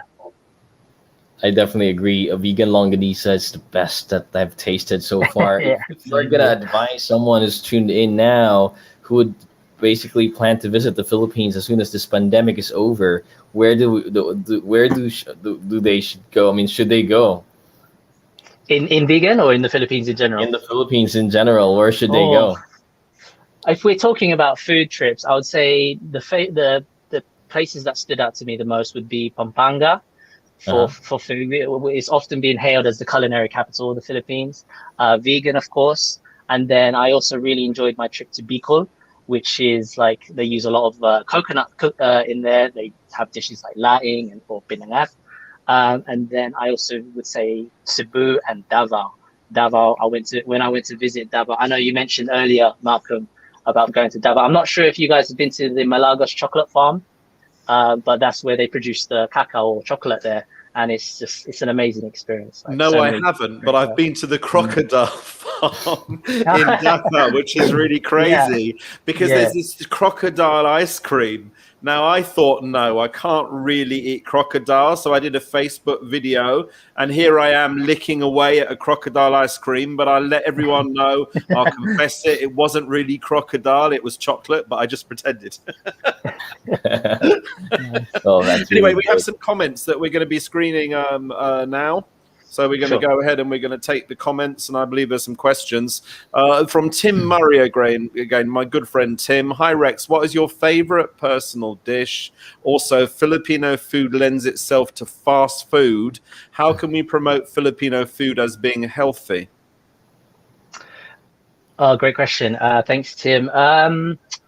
I definitely agree. A vegan longanisa is the best that I've tasted so far. If you're gonna advise someone who's tuned in now who would basically plan to visit the Philippines as soon as this pandemic is over, where do they should go? I mean, should they go? In Vegan or in the Philippines in general? In the Philippines in general, where should they go? If we're talking about food trips, I would say the places that stood out to me the most would be Pampanga for food. It's often been hailed as the culinary capital of the Philippines. Vegan, of course. And then I also really enjoyed my trip to Bicol, which is like they use a lot of coconut in there. They have dishes like laing or pinangat. And then I also would say Cebu and Davao. When I went to visit Davao. I know you mentioned earlier, Malcolm, about going to Davao. I'm not sure if you guys have been to the Malagos chocolate farm, but that's where they produce the cacao or chocolate there. And it's an amazing experience. Like, no, I haven't, but I've been to the crocodile farm in Davao, which is really crazy because there's this crocodile ice cream. Now, I thought, no, I can't really eat crocodile. So I did a Facebook video and here I am licking away at a crocodile ice cream. But I'll let everyone know, I'll confess it. It wasn't really crocodile. It was chocolate, but I just pretended. Anyway, we have some comments that we're going to be screening now. So we're going to go ahead and we're going to take the comments, and I believe there's some questions from Tim Murray again, my good friend Tim. Hi Rex, what is your favorite personal dish? Also, Filipino food lends itself to fast food. How can we promote Filipino food as being healthy? Oh, great question. Thanks, Tim.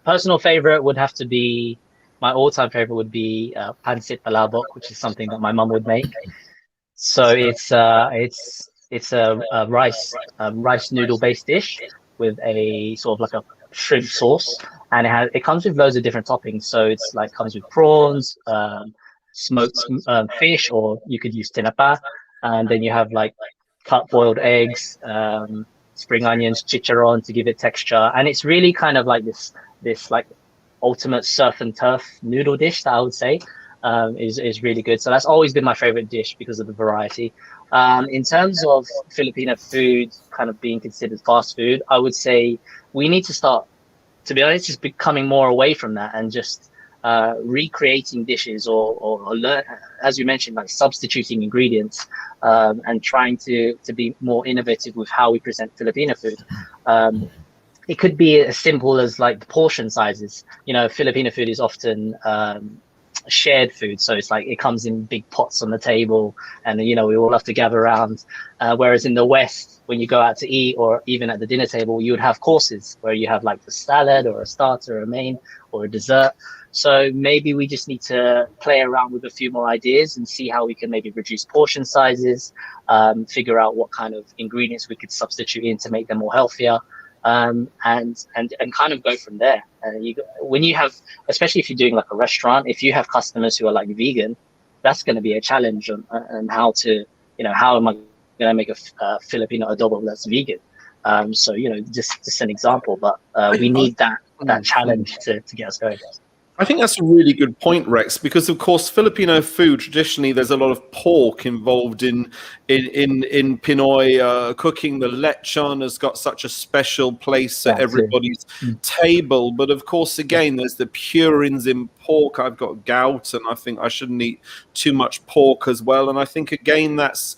Personal favorite would have to be, my all-time favorite would be pancit palabok, which is something that my mum would make. So it's a rice noodle based dish with a sort of like a shrimp sauce, and it comes with loads of different toppings. So it's like comes with prawns, smoked fish, or you could use tinapa, and then you have like cut boiled eggs, spring onions, chicharron to give it texture, and it's really kind of like this like ultimate surf and turf noodle dish that I would say. Is really good. So that's always been my favorite dish because of the variety. In terms of Filipino food kind of being considered fast food, I would say we need to start, to be honest, just becoming more away from that and just recreating dishes or learn, as you mentioned, like substituting ingredients and trying to be more innovative with how we present Filipino food. It could be as simple as like the portion sizes. You know, Filipino food is often shared food. So it's like it comes in big pots on the table, and you know we all have to gather around. Whereas in the West, when you go out to eat, or even at the dinner table, you would have courses where you have like the salad or a starter, or a main, or a dessert. So maybe we just need to play around with a few more ideas and see how we can maybe reduce portion sizes, figure out what kind of ingredients we could substitute in to make them more healthier, and kind of go from there. When you have, especially if you're doing like a restaurant, if you have customers who are like vegan, that's going to be a challenge on how to, you know, how am I going to make a Filipino adobo that's vegan? So, you know, just an example, but we need that challenge to get us going. I think that's a really good point, Rex, because of course Filipino food traditionally there's a lot of pork involved in Pinoy cooking. The lechon has got such a special place at everybody's table, but of course again there's the purines in pork. I've got gout, and I think I shouldn't eat too much pork as well. And I think again that's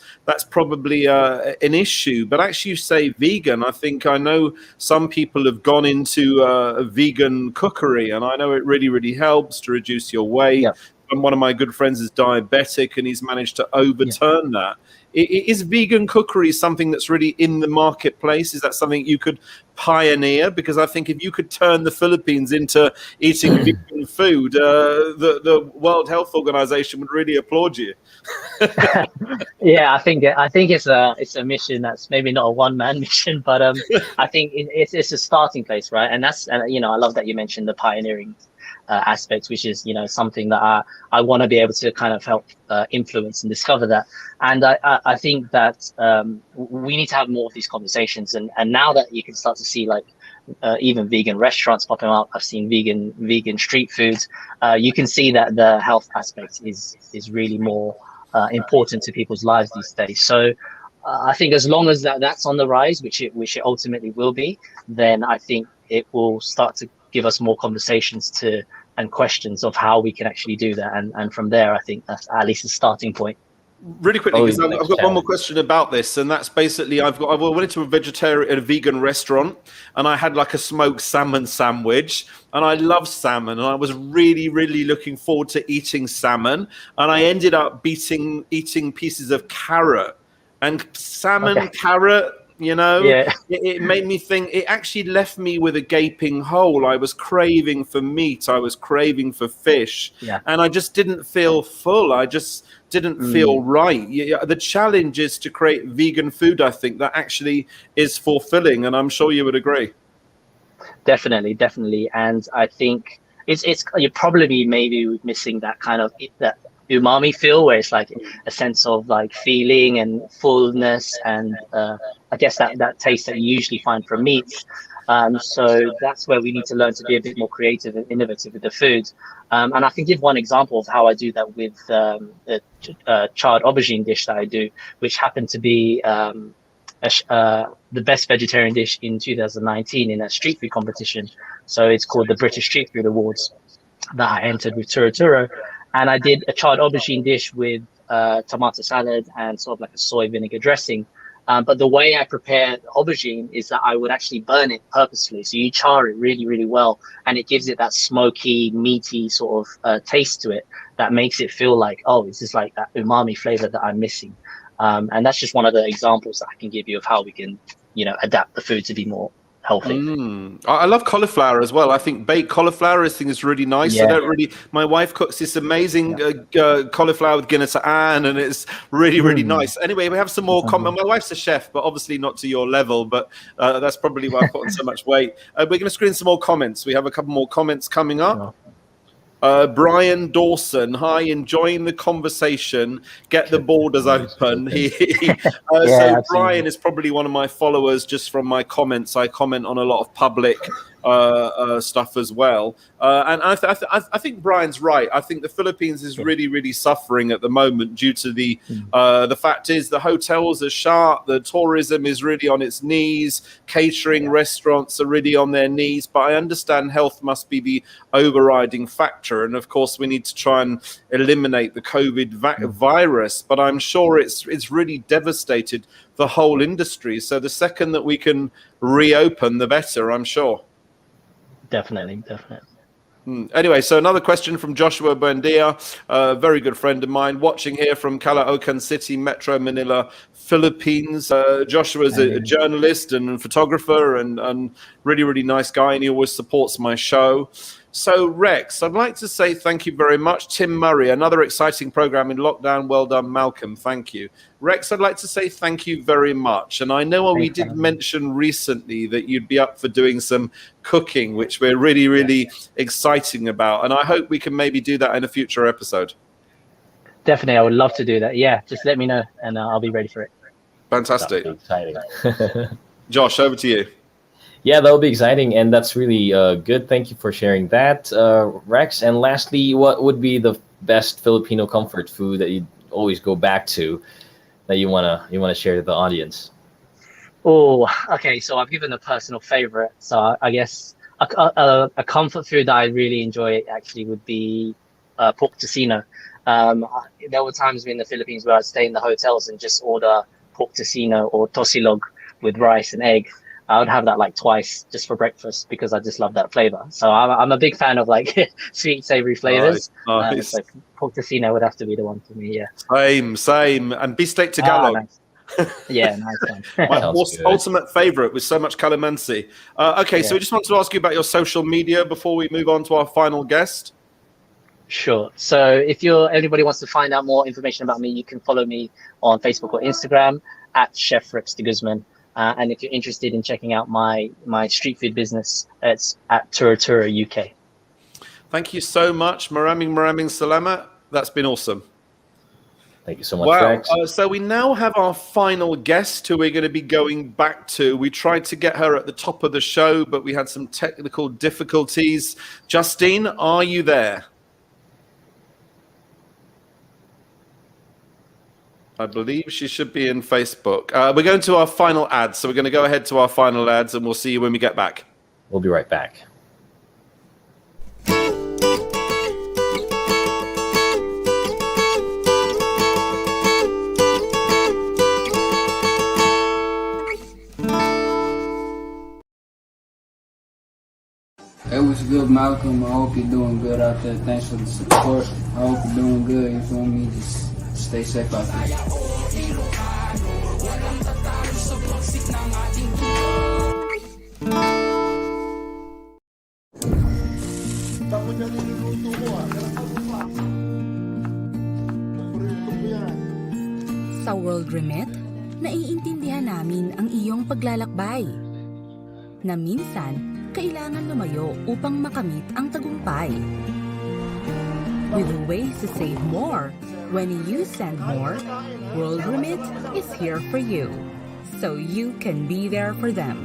probably an issue. But actually, you say vegan. I know some people have gone into a vegan cookery, and I know it really helps to reduce your weight. Yeah. And one of my good friends is diabetic, and he's managed to overturn that. Is vegan cookery something that's really in the marketplace? Is that something you could pioneer? Because I think if you could turn the Philippines into eating vegan food, the World Health Organization would really applaud you. Yeah, I think it's a mission that's maybe not a one-man mission, but I think it's a starting place, right? And that's, you know, I love that you mentioned the pioneering aspects, which is, you know, something that I want to be able to kind of help influence and discover that. And I think that we need to have more of these conversations. And now that you can start to see like even vegan restaurants popping up, I've seen vegan street foods. You can see that the health aspect is really more important to people's lives these days. So I think as long as that's on the rise, which it ultimately will be, then I think it will start to give us more conversations and questions of how we can actually do that. And from there, I think that's at least a starting point. Really quickly, because I've got one more question about this, and that's basically I went to a vegan restaurant, and I had like a smoked salmon sandwich, and I love salmon, and I was really looking forward to eating salmon, and I ended up eating pieces of carrot, and salmon, carrot. You know, it made me think. It actually left me with a gaping hole. I was craving for meat. I was craving for fish, and I just didn't feel full. I just didn't feel right. The challenge is to create vegan food, I think, that actually is fulfilling, and I'm sure you would agree. Definitely, and I think it's you're probably maybe missing that kind of that umami feel, where it's like a sense of like feeling and fullness, and I guess that taste that you usually find from meats. So that's where we need to learn to be a bit more creative and innovative with the food. And I can give one example of how I do that with a charred aubergine dish that I do, which happened to be the best vegetarian dish in 2019 in a street food competition. So it's called the British Street Food Awards that I entered with Turo Turo. And I did a charred aubergine dish with tomato salad and sort of like a soy vinegar dressing. But the way I prepare the aubergine is that I would actually burn it purposefully. So you char it really well, and it gives it that smoky, meaty sort of taste to it that makes it feel like, oh, this is like that umami flavor that I'm missing. And that's just one of the examples that I can give you of how we can, you know, adapt the food to be more healthy. I love cauliflower as well. I think baked cauliflower is really nice. I don't really. My wife cooks this amazing cauliflower with Guinness Anne, and it's really nice. Anyway, we have some more comments. My wife's a chef, but obviously not to your level. But that's probably why I put on so much weight. We're going to screen some more comments. We have a couple more comments coming up. Brian Dawson, hi, enjoying the conversation. Get the borders open. So Brian is probably one of my followers just from my comments. I comment on a lot of public stuff as well. And I think Brian's right. I think the Philippines is really suffering at the moment due to the fact is the hotels are shut, the tourism is really on its knees, catering restaurants are really on their knees. But I understand health must be the overriding factor. And of course, we need to try and eliminate the COVID virus. But I'm sure it's really devastated the whole industry. So the second that we can reopen, the better, I'm sure. Definitely. Anyway, so another question from Joshua Buendia, a very good friend of mine, watching here from Caloocan City, Metro Manila, Philippines. Joshua is a journalist and photographer and really, really nice guy, and he always supports my show. So, Rex, I'd like to say thank you very much. Tim Murray, another exciting program in lockdown. Well done, Malcolm. Thank you. Rex, I'd like to say thank you very much. And I know we did mention recently that you'd be up for doing some cooking, which we're really, really exciting about. And I hope we can maybe do that in a future episode. Definitely, I would love to do that. Yeah, just let me know and I'll be ready for it. Fantastic. Exciting. Josh, over to you. Yeah, that'll be exciting, and that's really good. Thank you for sharing that, Rex. And lastly, what would be the best Filipino comfort food that you always go back to that you wanna share to the audience? Oh, okay. So I've given a personal favorite. So I guess a comfort food that I really enjoy actually would be pork tocino. There were times in the Philippines where I'd stay in the hotels and just order pork tocino or tosilog with rice and egg. I would have that like twice just for breakfast because I just love that flavor. So I'm a big fan of like sweet, savory flavors. Nice. So pork tocino would have to be the one for me. Yeah. Same. And beefsteak Tagalog. Nice. Yeah, nice one. My ultimate favorite with so much calamansi. So we just want to ask you about your social media before we move on to our final guest. Sure. So if anybody wants to find out more information about me, you can follow me on Facebook or Instagram at Chef Rex De Guzman. And if you're interested in checking out my street food business, it's at Tura Tura UK. Thank you so much. Maraming salamat. That's been awesome. Thank you so much, Rex. So we now have our final guest who we're going to be going back to. We tried to get her at the top of the show, but we had some technical difficulties. Justine, are you there? I believe she should be in Facebook. We're going to our final ads, so we're going to go ahead to our final ads, and we'll see you when we get back. We'll be right back. Hey, what's good, Malcolm? I hope you're doing good out there. Thanks for the support. I hope you're doing good. You feel me? Just stay safe out there. Sa World Remit, naiintindihan namin ang iyong paglalakbay. Na minsan, kailangan lumayo upang makamit ang tagumpay. With ways to save more, when you send more, World Remit is here for you, so you can be there for them.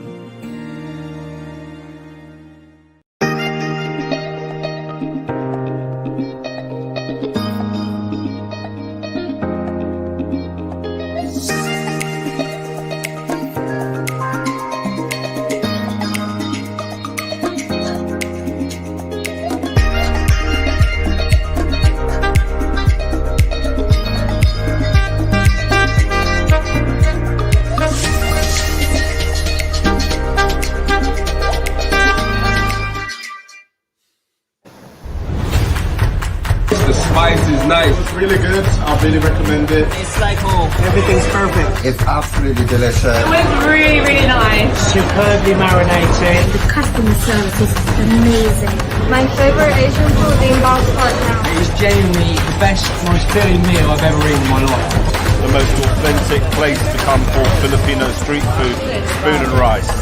Nice. It's really good. I really recommend it. It's like home. Everything's perfect. It's absolutely delicious. It was really, really nice. Superbly marinated. The customer service is amazing. My favorite Asian food in Bangkok now. It was genuinely the best, most filling meal I've ever eaten in my life. The most authentic place to come for Filipino street food, spoon and rice.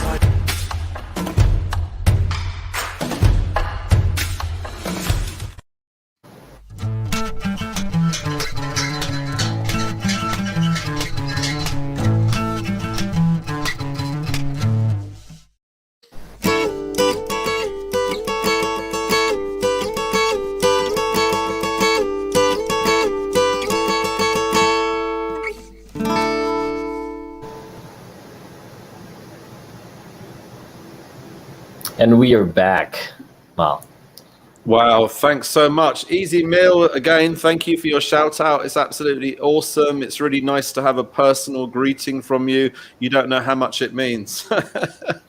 And we are back. Wow, thanks so much. Easy Meal, again, thank you for your shout out. It's absolutely awesome. It's really nice to have a personal greeting from you. You don't know how much it means. So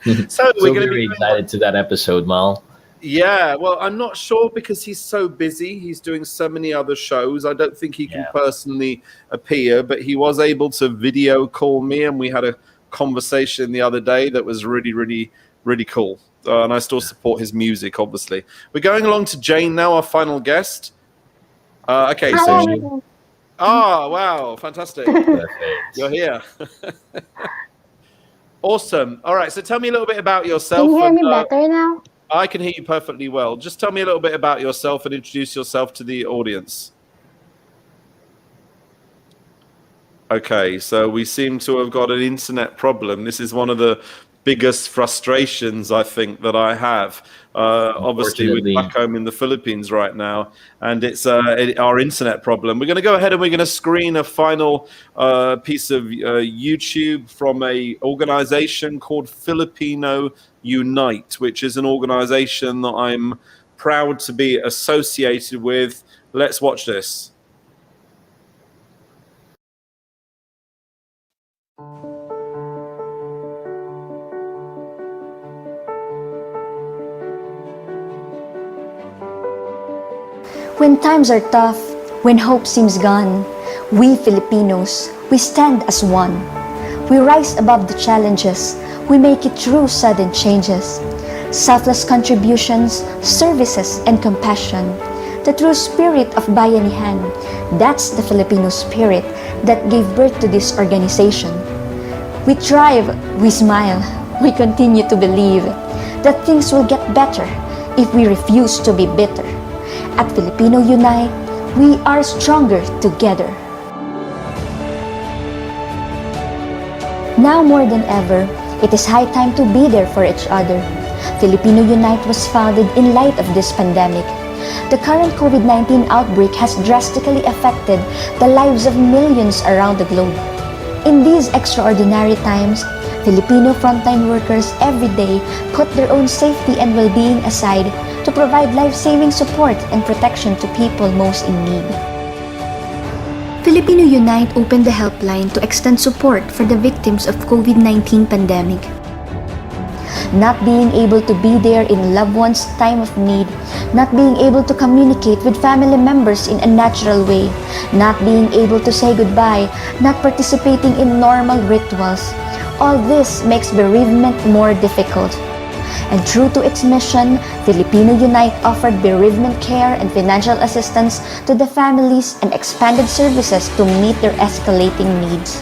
we're going to be excited to that episode, Mal. Yeah, well, I'm not sure because he's so busy. He's doing so many other shows. I don't think he can personally appear, but he was able to video call me, and we had a conversation the other day that was really, really, really cool. And I still support his music, obviously. We're going along to Jane now, our final guest. Okay, so... Oh, wow, fantastic. You're here. Awesome. All right, so tell me a little bit about yourself. Can you hear me better now? I can hear you perfectly well. Just tell me a little bit about yourself and introduce yourself to the audience. Okay, so we seem to have got an internet problem. This is one of the biggest frustrations I think that I have. Obviously, we're back home in the Philippines right now, and it's our internet problem. We're going to go ahead and we're going to screen a final piece of YouTube from a organization called Filipino Unite, which is an organization that I'm proud to be associated with. Let's watch this. When times are tough, when hope seems gone, we Filipinos, we stand as one. We rise above the challenges, we make it through sudden changes. Selfless contributions, services, and compassion. The true spirit of bayanihan, that's the Filipino spirit that gave birth to this organization. We thrive, we smile, we continue to believe that things will get better if we refuse to be bitter. At Filipino Unite, we are stronger together. Now more than ever, it is high time to be there for each other. Filipino Unite was founded in light of this pandemic. The current COVID-19 outbreak has drastically affected the lives of millions around the globe. In these extraordinary times, Filipino frontline workers every day put their own safety and well-being aside to provide life-saving support and protection to people most in need. Filipino Unite opened the helpline to extend support for the victims of COVID-19 pandemic. Not being able to be there in loved one's time of need, not being able to communicate with family members in a natural way, not being able to say goodbye, not participating in normal rituals. All this makes bereavement more difficult. And true to its mission, Filipino Unite offered bereavement care and financial assistance to the families and expanded services to meet their escalating needs.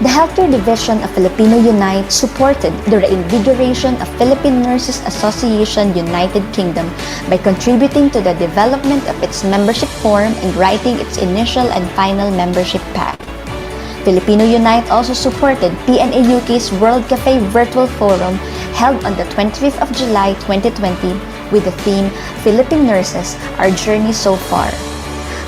The Healthcare Division of Filipino Unite supported the reinvigoration of Philippine Nurses Association United Kingdom by contributing to the development of its membership form and writing its initial and final membership pack. Filipino Unite also supported PNA UK's World Cafe Virtual Forum held on the 25th of July 2020 with the theme Philippine Nurses, Our Journey So Far.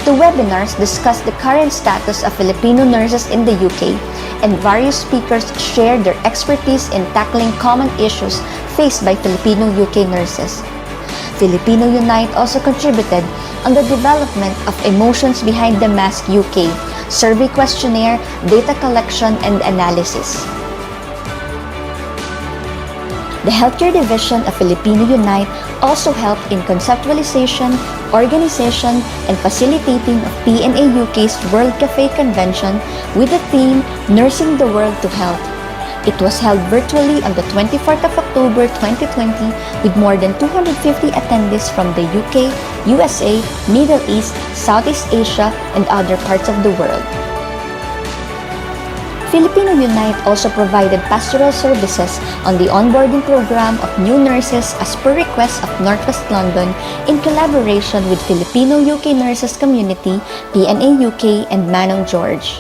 The webinars discussed the current status of Filipino nurses in the UK, and various speakers shared their expertise in tackling common issues faced by Filipino UK nurses. Filipino Unite also contributed on the development of Emotions Behind the Mask UK, survey questionnaire, data collection, and analysis. The Healthcare Division of Filipino Unite also helped in conceptualization, organization, and facilitating of PNA UK's World Cafe Convention with the theme Nursing the World to Health. It was held virtually on the 24th of October 2020 with more than 250 attendees from the UK, USA, Middle East, Southeast Asia, and other parts of the world. Filipino Unite also provided pastoral services on the onboarding program of new nurses as per request of Northwest London in collaboration with Filipino UK Nurses Community, PNA UK, and Manong George.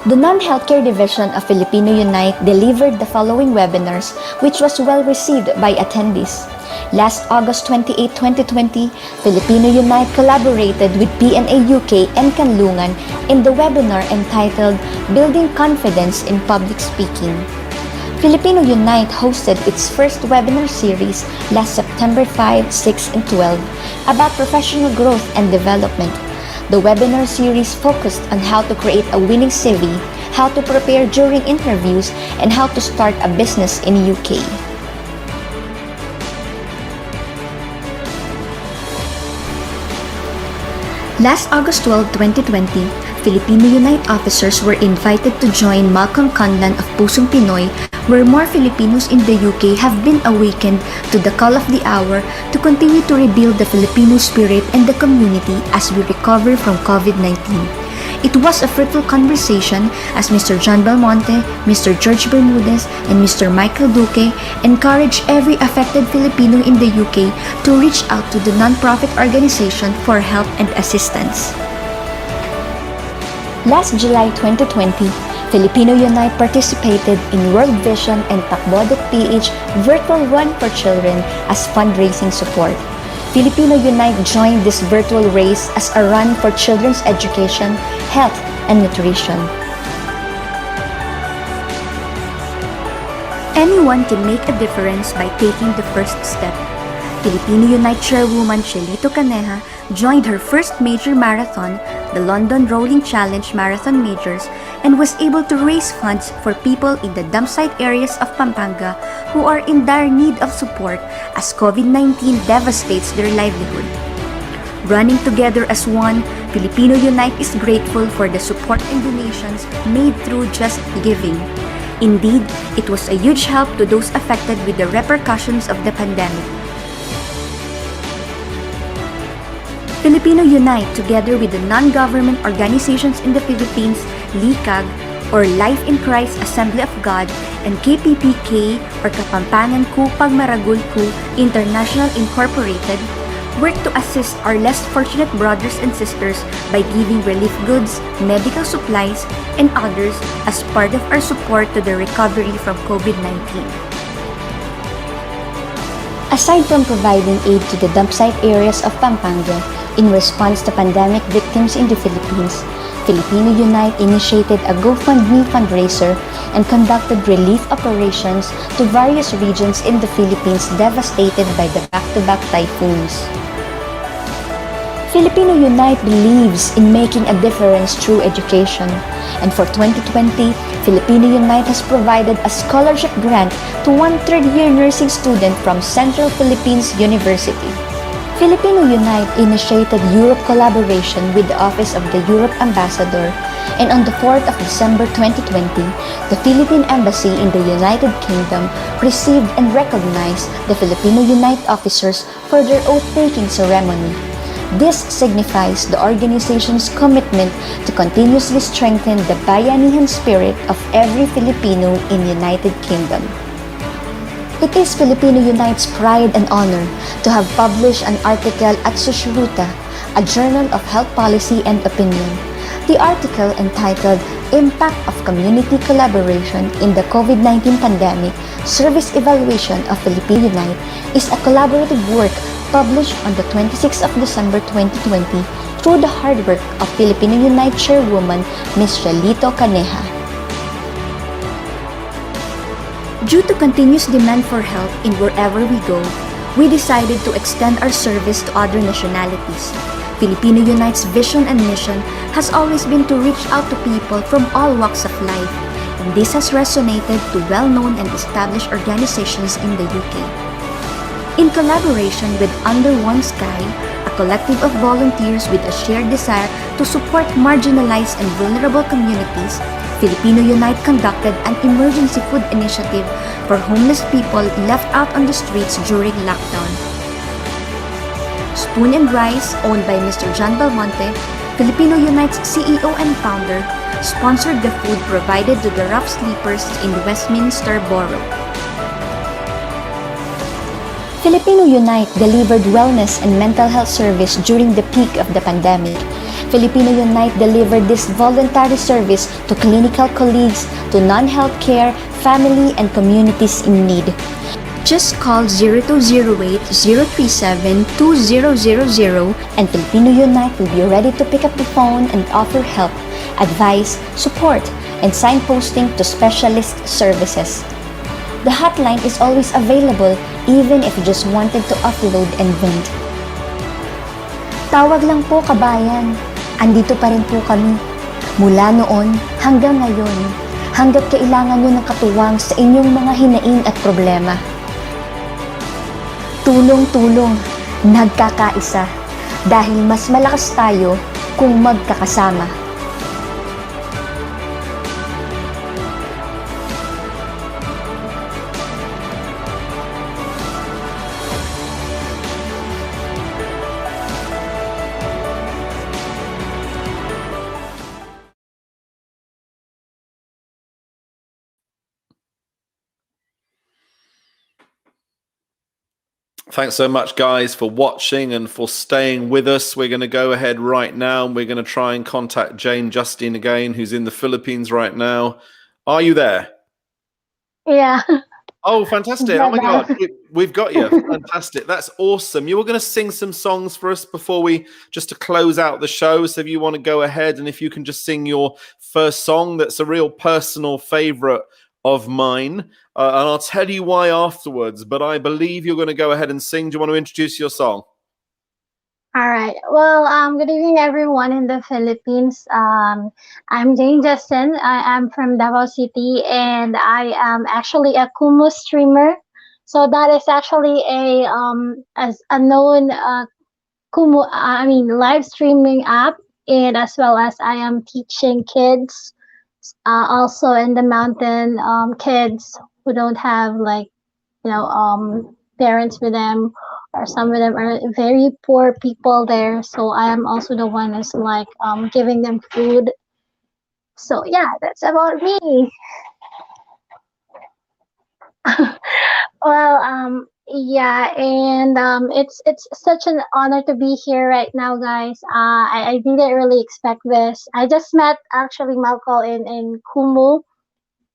The Non-Healthcare Division of Filipino Unite delivered the following webinars, which was well received by attendees. Last August 28, 2020, Filipino Unite collaborated with PNA UK and Kanlungan in the webinar entitled Building Confidence in Public Speaking. Filipino Unite hosted its first webinar series last September 5, 6, and 12 about professional growth and development. The webinar series focused on how to create a winning CV, how to prepare during interviews, and how to start a business in UK. Last August 12, 2020, Filipino Unite officers were invited to join Malcolm Conlan of Pusong Pinoy, where more Filipinos in the UK have been awakened to the call of the hour to continue to rebuild the Filipino spirit and the community as we recover from COVID-19. It was a fruitful conversation as Mr. John Belmonte, Mr. George Bermudez, and Mr. Michael Duque encouraged every affected Filipino in the UK to reach out to the non-profit organization for help and assistance. Last July 2020, Filipino Unite participated in World Vision and Takbo.ph Virtual Run for Children as fundraising support. Filipino Unite joined this virtual race as a run for children's education, health, and nutrition. Anyone can make a difference by taking the first step. Filipino Unite Chairwoman Chelito Caneja joined her first major marathon, the London Rolling Challenge Marathon Majors, and was able to raise funds for people in the dump site areas of Pampanga who are in dire need of support as COVID-19 devastates their livelihood. Running together as one, Filipino Unite is grateful for the support and donations made through Just Giving. Indeed, it was a huge help to those affected with the repercussions of the pandemic. Filipino Unite, together with the non-government organizations in the Philippines, LICAG, or Life in Christ Assembly of God, and KPPK, or Kapampangan Ku Pagmaragul Ku International Incorporated, work to assist our less fortunate brothers and sisters by giving relief goods, medical supplies, and others as part of our support to the recovery from COVID-19. Aside from providing aid to the dump site areas of Pampanga, in response to pandemic victims in the Philippines, Filipino Unite initiated a GoFundMe fundraiser and conducted relief operations to various regions in the Philippines devastated by the back-to-back typhoons. Filipino Unite believes in making a difference through education, and for 2020, Filipino Unite has provided a scholarship grant to one third-year nursing student from Central Philippines University. Filipino Unite initiated Europe collaboration with the Office of the Europe Ambassador, and on the 4th of December 2020, the Philippine Embassy in the United Kingdom received and recognized the Filipino Unite officers for their oath-taking ceremony. This signifies the organization's commitment to continuously strengthen the bayanihan spirit of every Filipino in United Kingdom. It is Filipino Unite's pride and honor to have published an article at Sushruta, a journal of health policy and opinion. The article, entitled Impact of Community Collaboration in the COVID-19 Pandemic, Service Evaluation of Filipino Unite, is a collaborative work published on the 26th of December 2020 through the hard work of Filipino Unite Chairwoman Ms. Chelito Caneja. Due to continuous demand for help in wherever we go, we decided to extend our service to other nationalities. Filipino Unite's vision and mission has always been to reach out to people from all walks of life, and this has resonated to well-known and established organizations in the UK. In collaboration with Under One Sky, a collective of volunteers with a shared desire to support marginalized and vulnerable communities, Filipino Unite conducted an emergency food initiative for homeless people left out on the streets during lockdown. Spoon and Rice, owned by Mr. John Belmonte, Filipino Unite's CEO and founder, sponsored the food provided to the rough sleepers in Westminster Borough. Filipino Unite delivered wellness and mental health service during the peak of the pandemic. Filipino Unite delivered this voluntary service to clinical colleagues, to non-healthcare, family, and communities in need. Just call 0208-037-2000 and Filipino Unite will be ready to pick up the phone and offer help, advice, support, and signposting to specialist services. The hotline is always available even if you just wanted to offload and vent. Tawag lang po, kabayan. Andito pa rin po kami. Mula noon hanggang ngayon, hanggat kailangan nyo ng katuwang sa inyong mga hinaing at problema. Tulong-tulong, nagkakaisa. dahil mas malakas tayo kung magkakasama. Thanks so much, guys, for watching and for staying with us. We're going to go ahead right now and we're going to try and contact Justine again, who's in the Philippines right now. Are you there? Yeah. Oh, fantastic. Oh, my God. We've got you. Fantastic. That's awesome. You were going to sing some songs for us before just to close out the show. So if you want to go ahead and if you can just sing your first song, that's a real personal favorite of mine. And I'll tell you why afterwards, but I believe you're going to go ahead and sing. Do you want to introduce your song? All right. Well, good evening, everyone in the Philippines. I'm Justine. I am from Davao City, and I am actually a Kumu streamer. So that is actually as a known Kumu, live streaming app, and as well as I am teaching kids, also in the mountain, kids who don't have parents with them, or some of them are very poor people there. So I am also the one who's giving them food. So yeah, that's about me. Well, yeah, and it's such an honor to be here right now, guys. I didn't really expect this. I just met actually Malcolm in Kumu,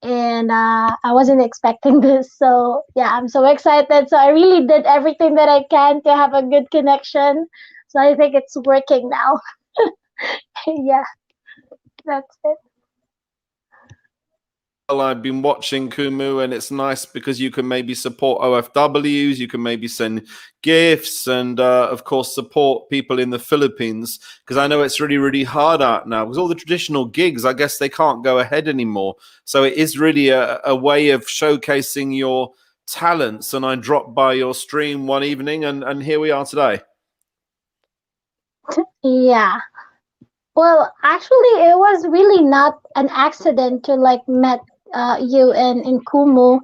and I wasn't expecting this. So yeah, I'm so excited. So I really did everything that I can to have a good connection. So I think it's working now. Yeah, that's it. Well, I've been watching Kumu, and it's nice because you can maybe support OFWs, you can maybe send gifts, and of course support people in the Philippines, because I know it's really, really hard out now because all the traditional gigs, I guess they can't go ahead anymore. So it is really a way of showcasing your talents, and I dropped by your stream one evening, and here we are today. Yeah. Well, actually, it was really not an accident to met you in Kumu,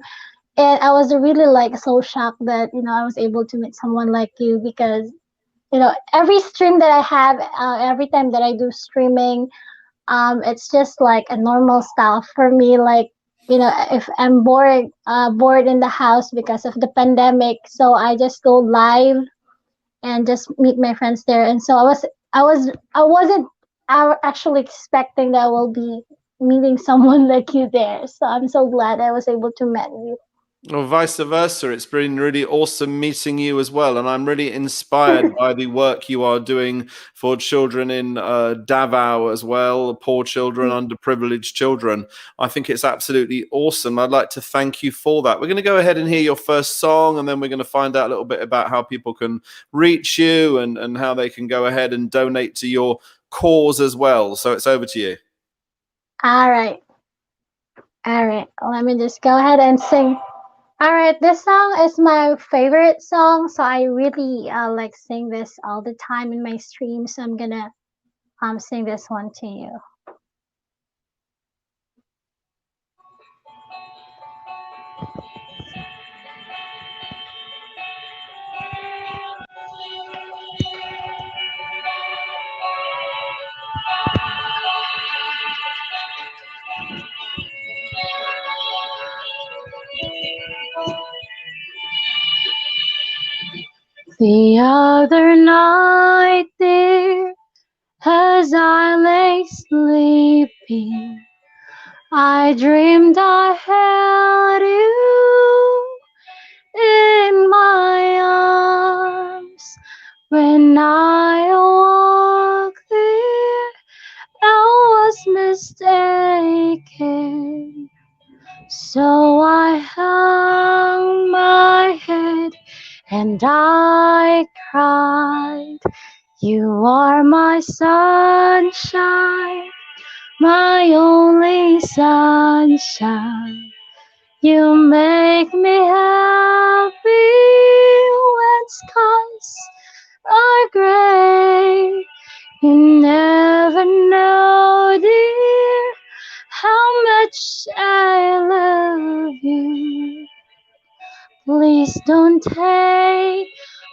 and I was really so shocked that I was able to meet someone like you, because every stream that I have, every time that I do streaming, it's just like a normal stuff for me. If I'm bored in the house because of the pandemic, so I just go live and just meet my friends there. And so I wasn't actually expecting that I will be meeting someone like you there. So I'm so glad I was able to meet you. Or vice versa. It's been really awesome meeting you as well. And I'm really inspired by the work you are doing for children in Davao as well, poor children, underprivileged children. I think it's absolutely awesome. I'd like to thank you for that. We're going to go ahead and hear your first song, and then we're going to find out a little bit about how people can reach you and how they can go ahead and donate to your cause as well. So it's over to you. All right. Let me just go ahead and sing. All right, this song is my favorite song, so I really sing this all the time in my stream. So I'm gonna sing this one to you. The other night, dear, as I lay sleeping, I dreamed I held you in my arms. When I awoke, dear, I was mistaken. So I hung my head and I cried. You are my sunshine, my only sunshine. You make me happy when skies are great. You never know, dear, how much I love you. Please don't take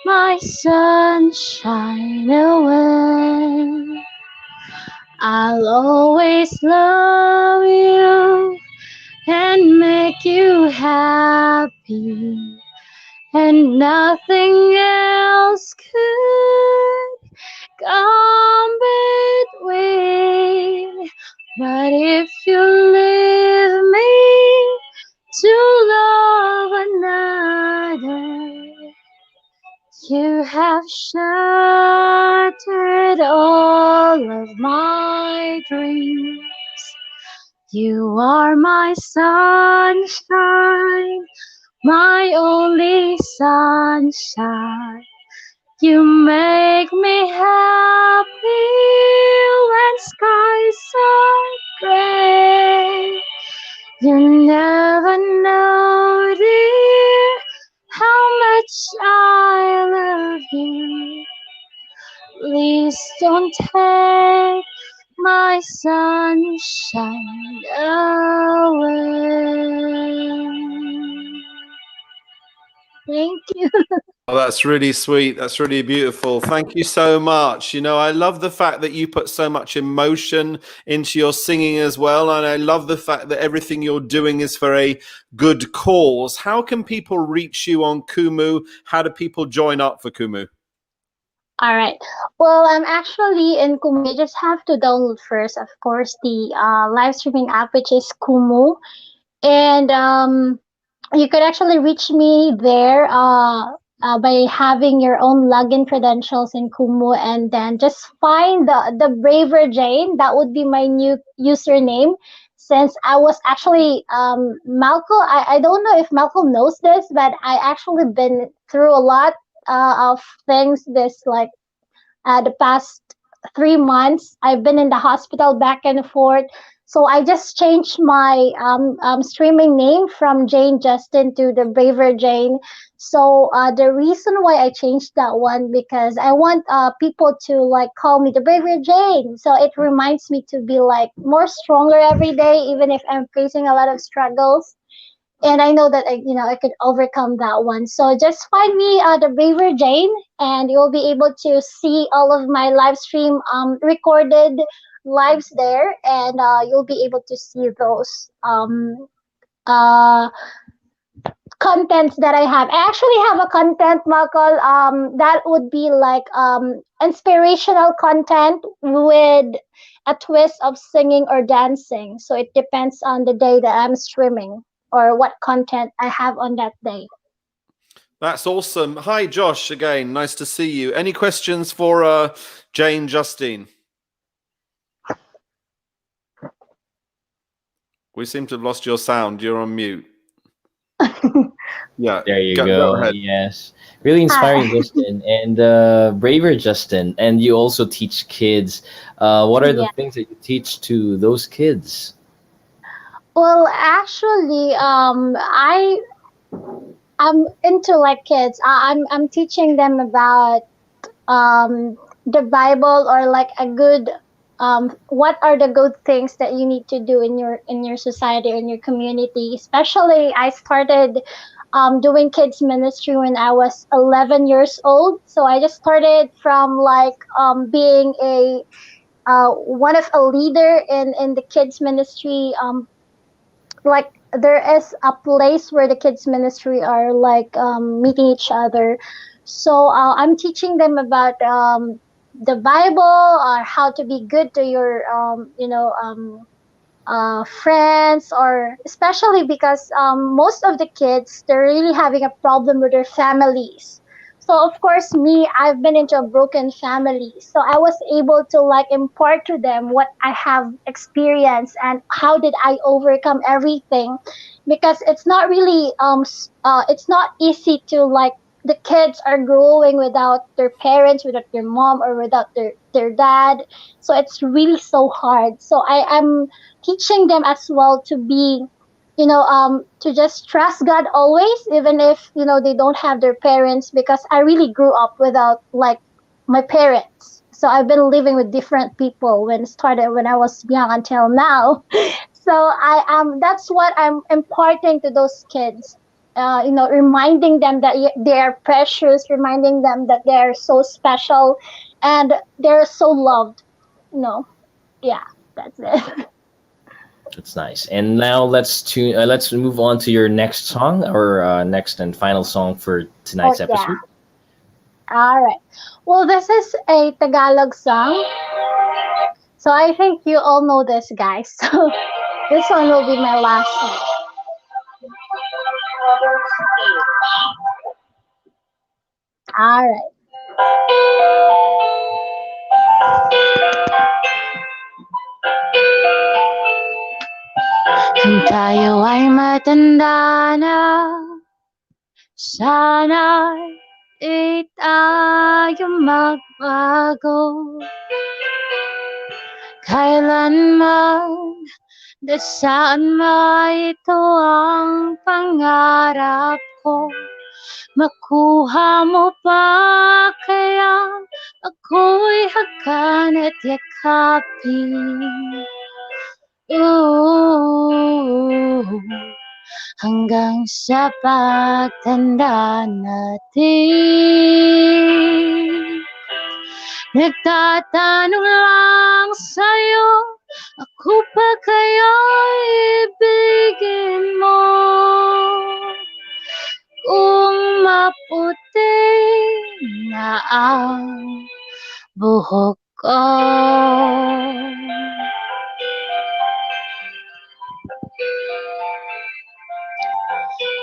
my sunshine away. I'll always love you and make you happy, and nothing else could come between. But if you leave me to love another, you have shattered all of my dreams. You are my sunshine, my only sunshine. You make me happy when skies are gray. You never know, dear, how much I love you. Please don't take my sunshine away. Thank you. Oh, that's really sweet. That's really beautiful. Thank you so much. You know, I love the fact that you put so much emotion into your singing as well. And I love the fact that everything you're doing is for a good cause. How can people reach you on Kumu? How do people join up for Kumu? All right. Well, I'm actually in Kumu. You just have to download first, of course, the live streaming app, which is Kumu. And you could actually reach me there by having your own login credentials in Kumu, and then just find the Braver Jane. That would be my new username. Since I was actually Malcolm, I don't know if Malcolm knows this, but I actually been through a lot of things this like the past 3 months. I've been in the hospital back and forth. So I just changed my streaming name from Jane Justin to the Braver Jane. So the reason why I changed that one, because I want people to like call me the Braver Jane. So it reminds me to be like more stronger every day, even if I'm facing a lot of struggles. And I know that I could overcome that one. So just find me the Braver Jane, and you'll be able to see all of my live stream recorded lives there, and you'll be able to see those uh, contents that I have. I actually have a content, Michael, that would be like inspirational content with a twist of singing or dancing. So it depends on the day that I'm streaming or what content I have on that day. That's awesome. Hi, Josh, again. Nice to see you. Any questions for Jane Justine? We seem to have lost your sound. You're on mute. Yeah. There you go. ahead. Yes. Really inspiring, Justin. And braver, Justin. And you also teach kids. What are the things that you teach to those kids? Well, actually, I'm into like kids. I'm teaching them about the Bible, or like a good what are the good things that you need to do in your society, in your community. Especially, I started doing kids ministry when I was 11 years old. So I just started from like being a one of a leader in the kids ministry. Like there is a place where the kids ministry are like meeting each other. So I'm teaching them about the Bible, or how to be good to your friends, or especially because most of the kids, they're really having a problem with their families. So of course, me, I've been into a broken family, so I was able to like impart to them what I have experienced and how did I overcome everything. Because it's not really it's not easy to like, the kids are growing without their parents, without their mom, or without their dad. So it's really so hard. So I'm teaching them as well to be, to just trust God always, even if they don't have their parents. Because I really grew up without like my parents. So I've been living with different people when I was young until now. So I am that's what I'm imparting to those kids. Reminding them that they are precious, reminding them that they are so special, and they're so loved. Yeah, that's it. That's nice. And now let's move on to your next song, or next and final song for Oh tonight's yeah. episode. All right. Well, this is a Tagalog song. So I think you all know this, guys. So this one will be my last song. All right. Kung tayo ay matanda na, sana di tayo magbago. Kailanman, saan ito ang pangarap ko. Makuha mo pa kaya ako'y hagan at yakapin. Hanggang sa pagtanda natin. Nagtatanong lang sa'yo, ako pa kaya ibigin mo? Kung maputi na ang buhok ko.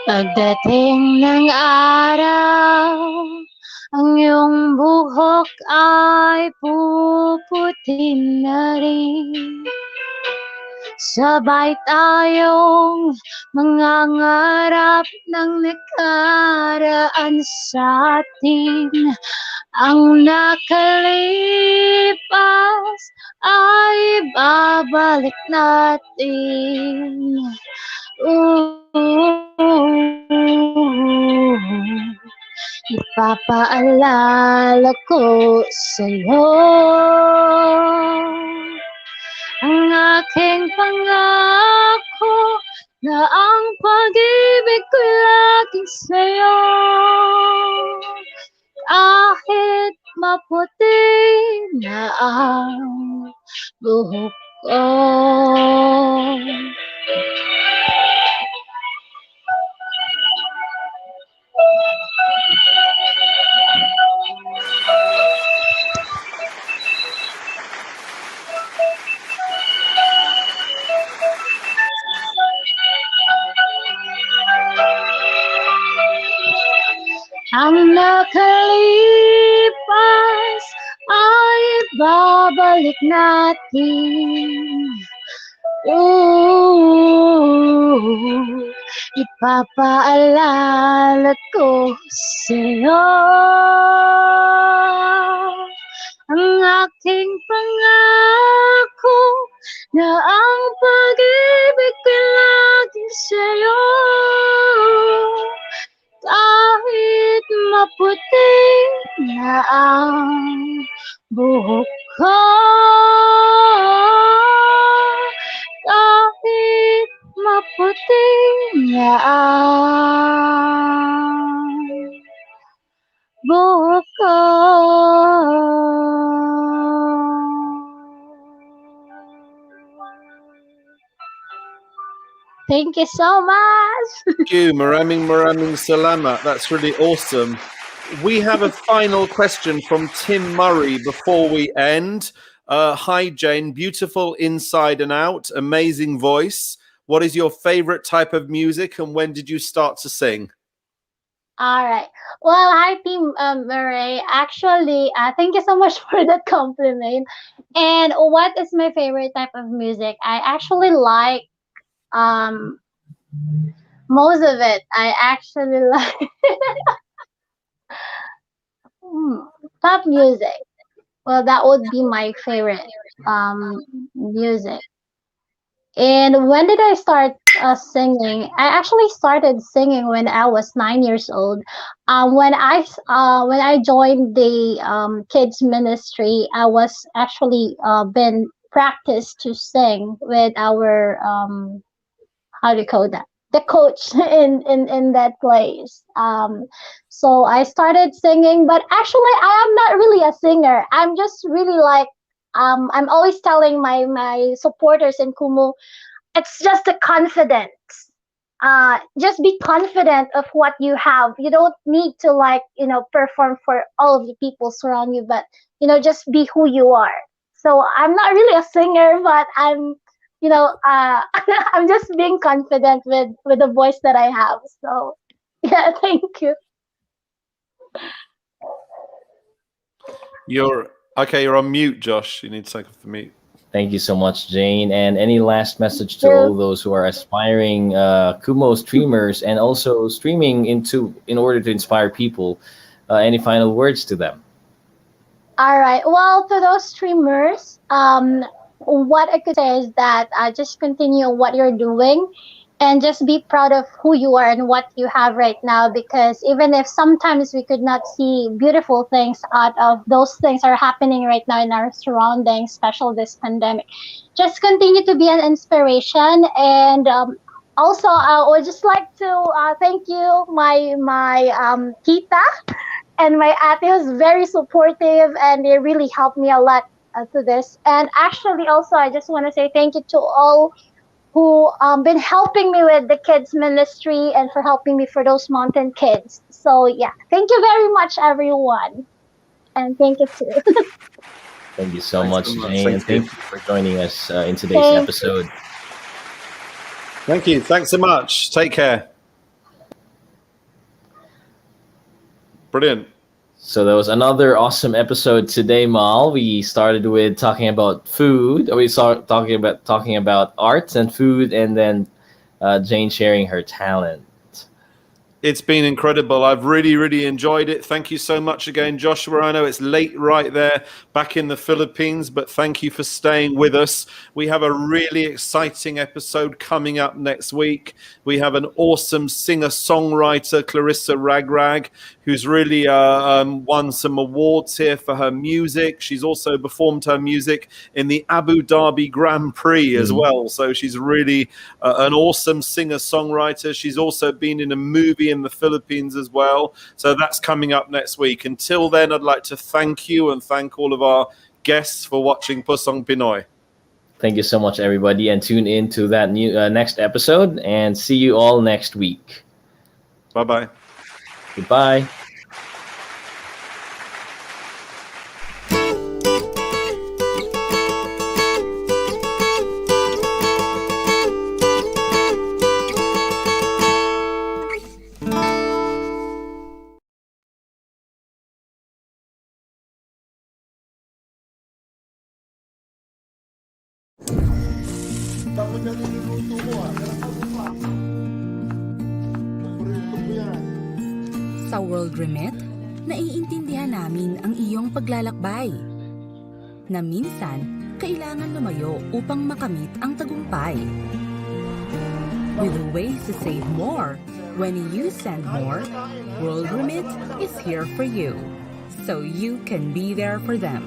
Pagdating ng araw, ang iyong buhok ay puputi na rin. Sabay tayong mangangarap ng nakaraan sa atin. Ang nakalipas ay babalik natin. Ipapaalala ko sa'yo ang aking pangako na ang pag-ibig ko laging sa'yo. Kahit maputi na ang buhok ko. Ang nakalipas ay babalik natin. Ipapaalala ko sa'yo ang aking pangako na ang pag-ibig ko laging sa'yo. Kahit maputi na ang buhok ko, kahit maputi na ang buhok ko. Thank you so much. Thank you. Maraming salamat. That's really awesome. We have a final question from Tim Murray before we end. Hi, Jane. Beautiful inside and out. Amazing voice. What is your favorite type of music and when did you start to sing? All right. Well, hi, Team Murray. Actually, thank you so much for that compliment. And what is my favorite type of music? I actually like most of it. I actually like pop music. Well, that would be my favorite music. And when did I start singing? I actually started singing when I was 9 years old. When I joined the kids ministry, I was actually been practiced to sing with our how do you call that, the coach in that place. So I started singing, but actually I am not really a singer. I'm just really like I'm always telling my supporters in Kumu, it's just the confidence. Just be confident of what you have. You don't need to like, perform for all of the people surround you, but just be who you are. So I'm not really a singer, but I'm I'm just being confident with the voice that I have. So yeah, thank you. You're on mute, Josh. You need to take off the mute. Thank you so much, Jane. And any last message to all those who are aspiring Kumo streamers and also streaming in order to inspire people? Any final words to them? All right. Well, to those streamers, what I could say is that just continue what you're doing and just be proud of who you are and what you have right now, because even if sometimes we could not see beautiful things out of those things are happening right now in our surroundings, especially this pandemic, just continue to be an inspiration. And also I would just like to thank you, my tita and my ate, was very supportive and they really helped me a lot to this. And actually also I just want to say thank you to all who been helping me with the kids ministry and for helping me for those mountain kids. So yeah, thank you very much, everyone, and thank you too. Thank you so much, so much. Jane. And thank you for joining us in today's Thank episode. Thank you. Thanks so much. Take care. Brilliant. So that was another awesome episode today, Mal. We started with talking about food. We started talking about arts and food, and then Jane sharing her talent. It's been incredible. I've really, really enjoyed it. Thank you so much again, Joshua. I know it's late right there back in the Philippines, but thank you for staying with us. We have a really exciting episode coming up next week. We have an awesome singer-songwriter, Clarissa Ragrag, who's really won some awards here for her music. She's also performed her music in the Abu Dhabi Grand Prix as well. So she's really an awesome singer-songwriter. She's also been in a movie in the Philippines as well. So that's coming up next week. Until then, I'd like to thank you and thank all of our guests for watching Pusong Pinoy. Thank you so much, everybody, and tune in to that new next episode, and see you all next week. Bye-bye. Goodbye. Sa World Remit, naiintindihan namin ang iyong paglalakbay. Na minsan, kailangan lumayo upang makamit ang tagumpay. With ways to save more, when you send more, World Remit is here for you, so you can be there for them.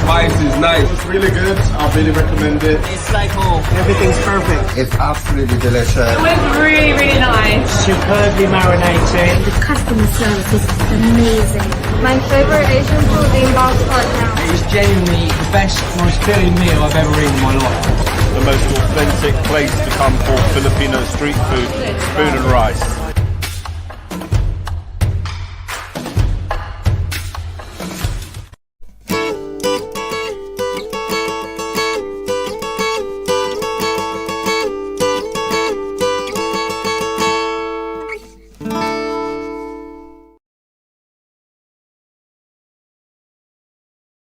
spice is nice. It's really good. I really recommend it. It's like home. Everything's perfect. It's absolutely delicious. It was really, really nice. Superbly marinated. The customer service is amazing. My favorite Asian food in Bangkok now. It was genuinely the best, most filling meal I've ever eaten in my life. The most authentic place to come for Filipino street food, spoon and rice.